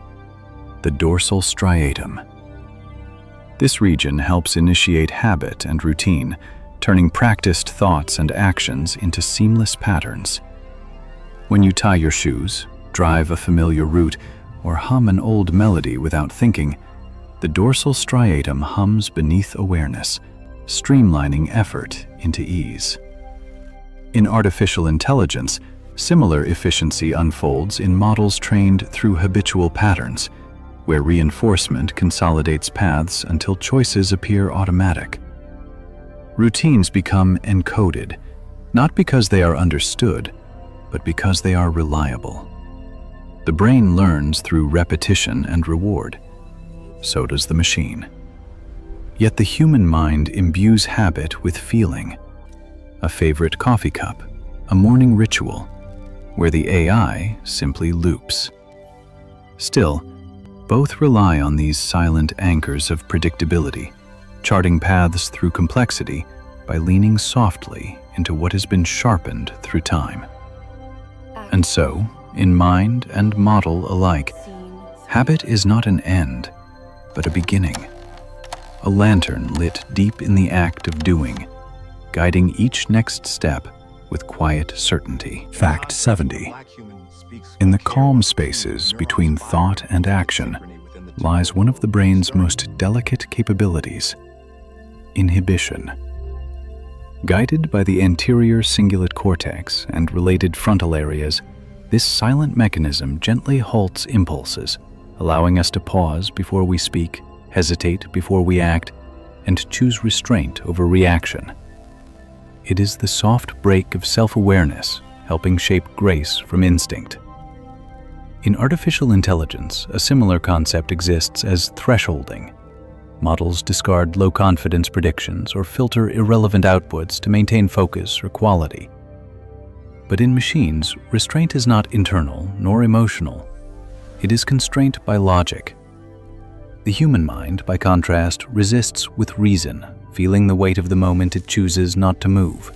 the dorsal striatum. This region helps initiate habit and routine, turning practiced thoughts and actions into seamless patterns. When you tie your shoes, drive a familiar route, or hum an old melody without thinking, the dorsal striatum hums beneath awareness, streamlining effort into ease. In artificial intelligence, similar efficiency unfolds in models trained through habitual patterns, where reinforcement consolidates paths until choices appear automatic. Routines become encoded, not because they are understood, but because they are reliable. The brain learns through repetition and reward. So does the machine. Yet the human mind imbues habit with feeling. A favorite coffee cup, a morning ritual, where the AI simply loops. Still, both rely on these silent anchors of predictability, charting paths through complexity by leaning softly into what has been sharpened through time. And so, in mind and model alike, habit is not an end, but a beginning. A lantern lit deep in the act of doing, guiding each next step with quiet certainty. Fact 70. In the calm spaces between thought and action lies one of the brain's most delicate capabilities: inhibition. Guided by the anterior cingulate cortex and related frontal areas, this silent mechanism gently halts impulses, allowing us to pause before we speak, hesitate before we act, and choose restraint over reaction. It is the soft break of self-awareness, helping shape grace from instinct. In artificial intelligence, a similar concept exists as thresholding. Models discard low-confidence predictions or filter irrelevant outputs to maintain focus or quality. But in machines, restraint is not internal nor emotional. It is constraint by logic. The human mind, by contrast, resists with reason, feeling the weight of the moment it chooses not to move.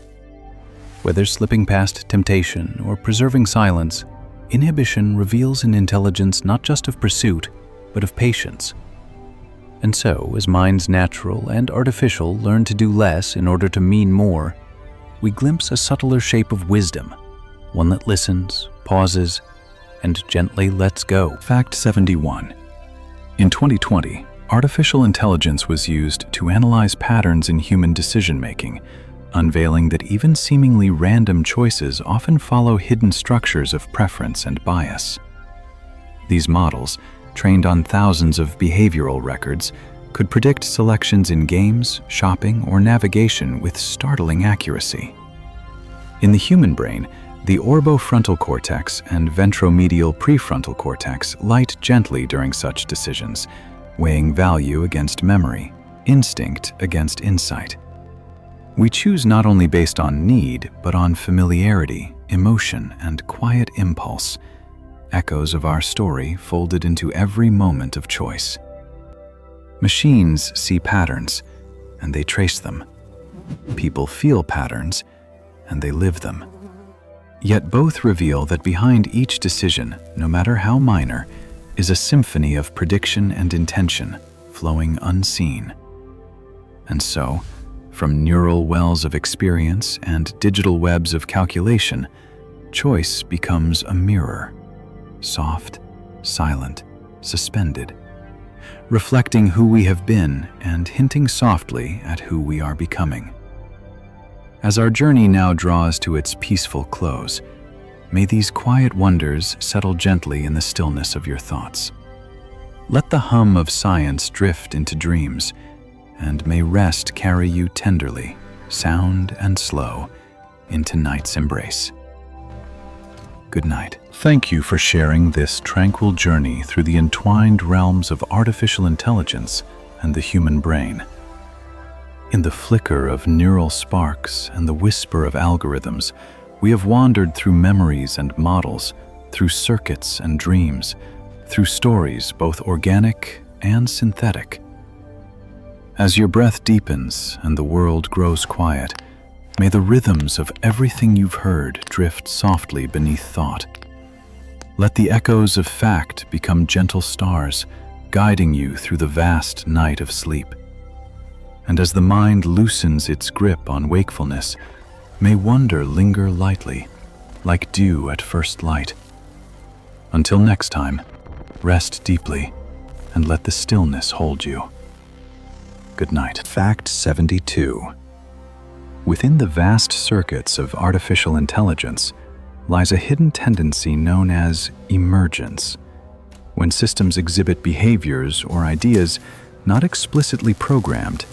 Whether slipping past temptation or preserving silence, inhibition reveals an intelligence not just of pursuit, but of patience. And so, as minds natural and artificial learn to do less in order to mean more, we glimpse a subtler shape of wisdom, one that listens, pauses, and gently lets go. Fact 71. In 2020, artificial intelligence was used to analyze patterns in human decision-making, unveiling that even seemingly random choices often follow hidden structures of preference and bias. These models, trained on thousands of behavioral records, could predict selections in games, shopping, or navigation with startling accuracy. In the human brain, the orbofrontal cortex and ventromedial prefrontal cortex light gently during such decisions, weighing value against memory, instinct against insight. We choose not only based on need, but on familiarity, emotion, and quiet impulse, echoes of our story folded into every moment of choice. Machines see patterns, and they trace them. People feel patterns, and they live them. Yet both reveal that behind each decision, no matter how minor, is a symphony of prediction and intention, flowing unseen. And so, from neural wells of experience and digital webs of calculation, choice becomes a mirror, soft, silent, suspended, reflecting who we have been and hinting softly at who we are becoming. As our journey now draws to its peaceful close, may these quiet wonders settle gently in the stillness of your thoughts. Let the hum of science drift into dreams, and may rest carry you tenderly, sound and slow, into night's embrace. Good night. Thank you for sharing this tranquil journey through the entwined realms of artificial intelligence and the human brain. In the flicker of neural sparks and the whisper of algorithms, we have wandered through memories and models, through circuits and dreams, through stories both organic and synthetic. As your breath deepens and the world grows quiet, may the rhythms of everything you've heard drift softly beneath thought. Let the echoes of fact become gentle stars, guiding you through the vast night of sleep. And as the mind loosens its grip on wakefulness, may wonder linger lightly, like dew at first light. Until next time, rest deeply and let the stillness hold you. Good night. Fact 72. Within the vast circuits of artificial intelligence lies a hidden tendency known as emergence, when systems exhibit behaviors or ideas not explicitly programmed,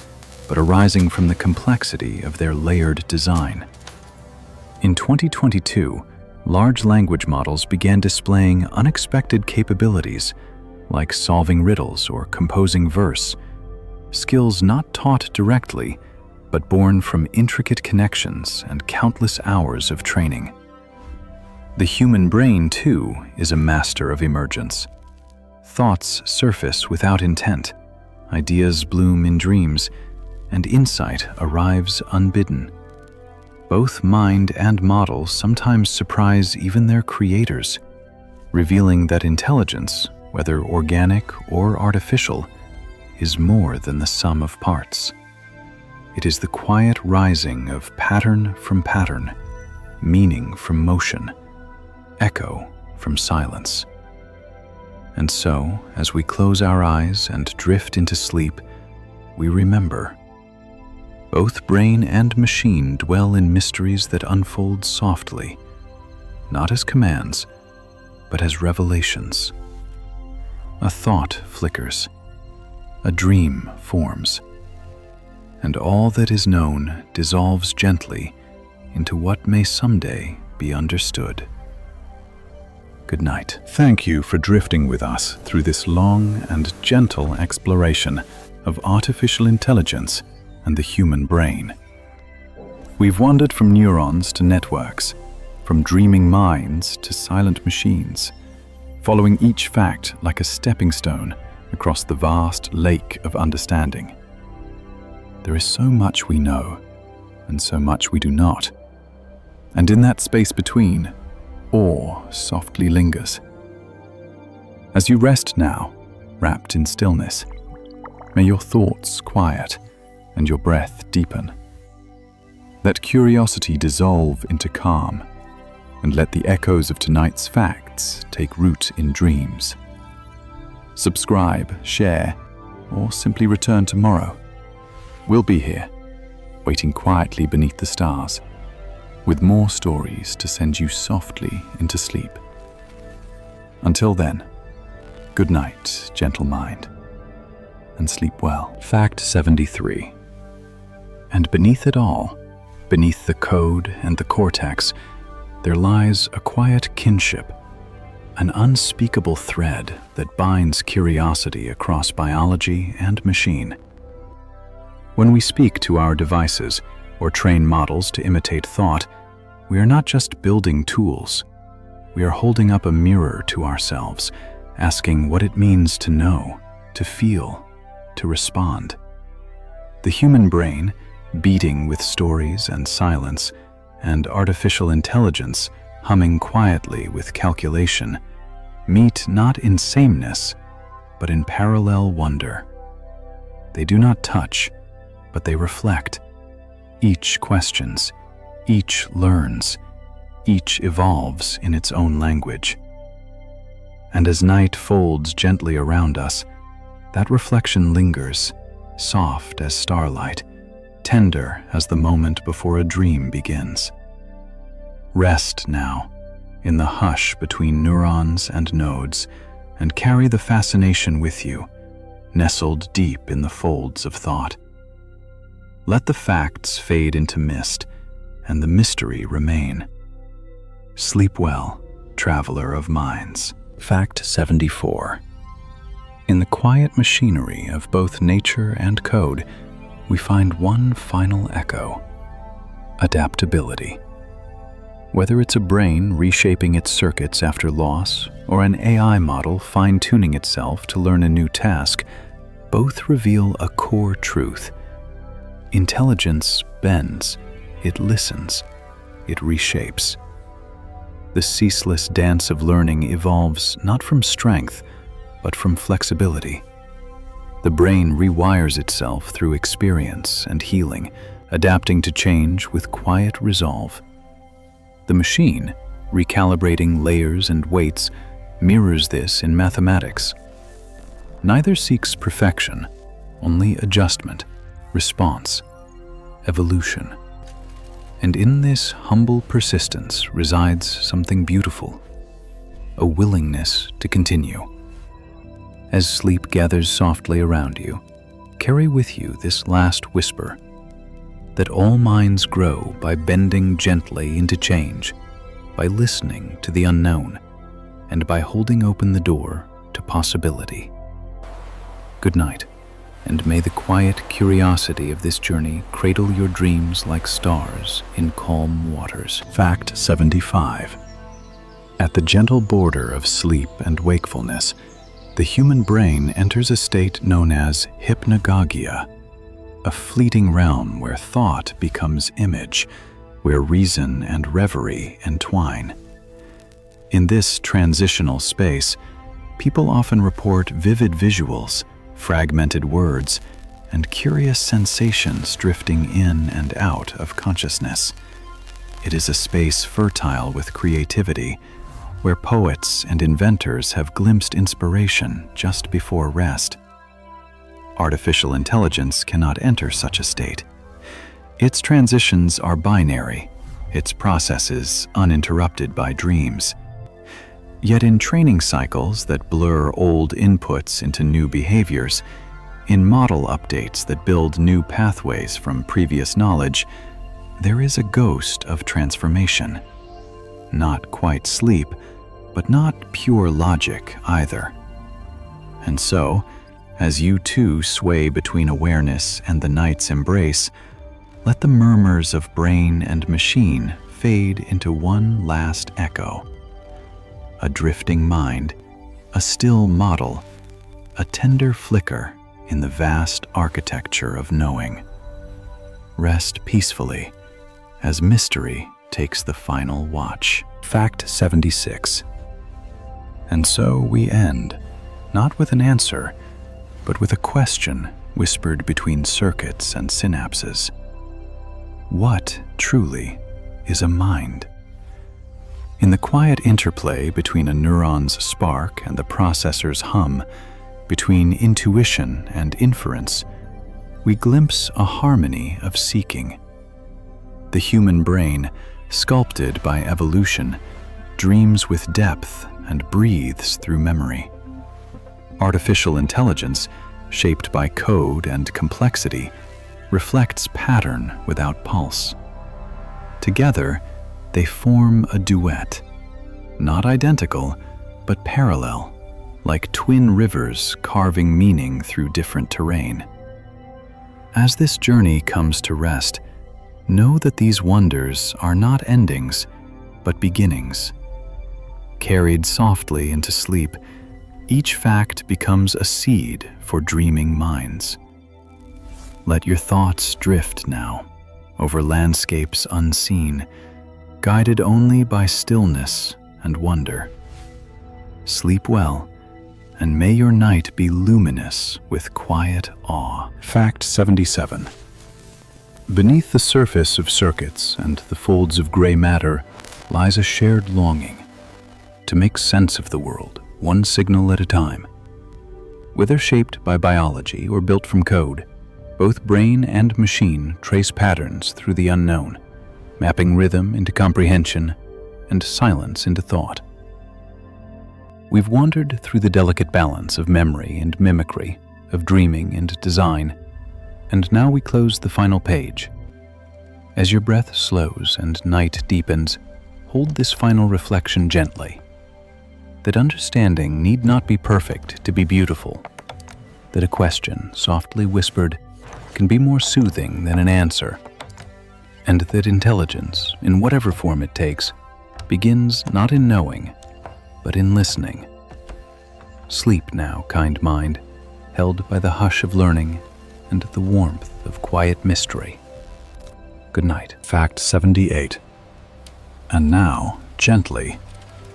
but arising from the complexity of their layered design. In 2022, large language models began displaying unexpected capabilities, like solving riddles or composing verse, skills not taught directly, but born from intricate connections and countless hours of training. The human brain, too, is a master of emergence. Thoughts surface without intent, ideas bloom in dreams, and insight arrives unbidden. Both mind and model sometimes surprise even their creators, revealing that intelligence, whether organic or artificial, is more than the sum of parts. It is the quiet rising of pattern from pattern, meaning from motion, echo from silence. And so, as we close our eyes and drift into sleep, we remember. Both brain and machine dwell in mysteries that unfold softly, not as commands, but as revelations. A thought flickers, a dream forms, and all that is known dissolves gently into what may someday be understood. Good night. Thank you for drifting with us through this long and gentle exploration of artificial intelligence and the human brain. We've wandered from neurons to networks, from dreaming minds to silent machines, following each fact like a stepping stone across the vast lake of understanding. There is so much we know, and so much we do not. And in that space between, awe softly lingers. As you rest now, wrapped in stillness, may your thoughts quiet and your breath deepen. Let curiosity dissolve into calm, and let the echoes of tonight's facts take root in dreams. Subscribe, share, or simply return tomorrow. We'll be here, waiting quietly beneath the stars, with more stories to send you softly into sleep. Until then, good night, gentle mind, and sleep well. Fact 73. And beneath it all, beneath the code and the cortex, there lies a quiet kinship, an unspeakable thread that binds curiosity across biology and machine. When we speak to our devices, or train models to imitate thought, we are not just building tools. We are holding up a mirror to ourselves, asking what it means to know, to feel, to respond. The human brain, beating with stories and silence, and artificial intelligence humming quietly with calculation, meet not in sameness, but in parallel wonder. They do not touch, but they reflect. Each questions, each learns, each evolves in its own language. And as night folds gently around us, that reflection lingers, soft as starlight, tender as the moment before a dream begins. Rest now, in the hush between neurons and nodes, and carry the fascination with you, nestled deep in the folds of thought. Let the facts fade into mist, and the mystery remain. Sleep well, traveler of minds. Fact 74. In the quiet machinery of both nature and code, we find one final echo: adaptability. Whether it's a brain reshaping its circuits after loss, or an AI model fine-tuning itself to learn a new task, both reveal a core truth. Intelligence bends, it listens, it reshapes. The ceaseless dance of learning evolves not from strength, but from flexibility. The brain rewires itself through experience and healing, adapting to change with quiet resolve. The machine, recalibrating layers and weights, mirrors this in mathematics. Neither seeks perfection, only adjustment, response, evolution. And in this humble persistence resides something beautiful, a willingness to continue. As sleep gathers softly around you, carry with you this last whisper: that all minds grow by bending gently into change, by listening to the unknown, and by holding open the door to possibility. Good night, and may the quiet curiosity of this journey cradle your dreams like stars in calm waters. Fact 75. At the gentle border of sleep and wakefulness, the human brain enters a state known as hypnagogia, a fleeting realm where thought becomes image, where reason and reverie entwine. In this transitional space, people often report vivid visuals, fragmented words, and curious sensations drifting in and out of consciousness. It is a space fertile with creativity, where poets and inventors have glimpsed inspiration just before rest. Artificial intelligence cannot enter such a state. Its transitions are binary, its processes uninterrupted by dreams. Yet in training cycles that blur old inputs into new behaviors, in model updates that build new pathways from previous knowledge, there is a ghost of transformation. Not quite sleep, but not pure logic either. And so, as you too sway between awareness and the night's embrace, let the murmurs of brain and machine fade into one last echo. A drifting mind, a still model, a tender flicker in the vast architecture of knowing. Rest peacefully as mystery takes the final watch. Fact 76. And so we end, not with an answer, but with a question whispered between circuits and synapses. What, truly, is a mind? In the quiet interplay between a neuron's spark and the processor's hum, between intuition and inference, we glimpse a harmony of seeking. The human brain, sculpted by evolution, dreams with depth and breathes through memory. Artificial intelligence, shaped by code and complexity, reflects pattern without pulse. Together, they form a duet, not identical, but parallel, like twin rivers carving meaning through different terrain. As this journey comes to rest, Know that these wonders are not endings, but beginnings. Carried softly into sleep, each fact becomes a seed for dreaming minds. Let your thoughts drift now over landscapes unseen, guided only by stillness and wonder. Sleep well, and may your night be luminous with quiet awe. Fact 77. Beneath the surface of circuits and the folds of gray matter lies a shared longing to make sense of the world, one signal at a time. Whether shaped by biology or built from code, both brain and machine trace patterns through the unknown, mapping rhythm into comprehension and silence into thought. We've wandered through the delicate balance of memory and mimicry, of dreaming and design, and now we close the final page. As your breath slows and night deepens, hold this final reflection gently. That understanding need not be perfect to be beautiful. That a question, softly whispered, can be more soothing than an answer. And that intelligence, in whatever form it takes, begins not in knowing, but in listening. Sleep now, kind mind, held by the hush of learning and the warmth of quiet mystery. Good night. Fact 78. And now, gently,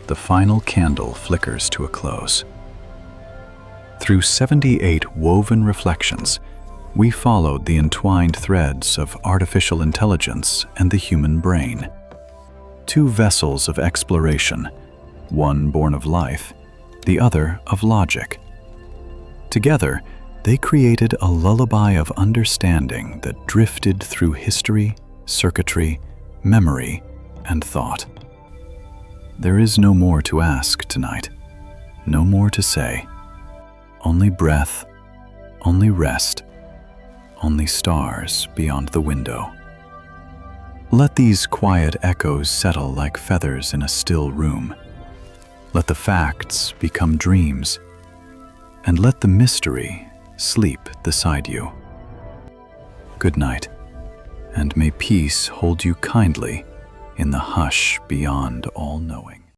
the final candle flickers to a close. Through 78 woven reflections, we followed the entwined threads of artificial intelligence and the human brain. Two vessels of exploration, one born of life, the other of logic. Together, they created a lullaby of understanding that drifted through history, circuitry, memory, and thought. There is no more to ask tonight, no more to say. Only breath, only rest, only stars beyond the window. Let these quiet echoes settle like feathers in a still room. Let the facts become dreams, and let the mystery sleep beside you. Good night, and may peace hold you kindly in the hush beyond all knowing.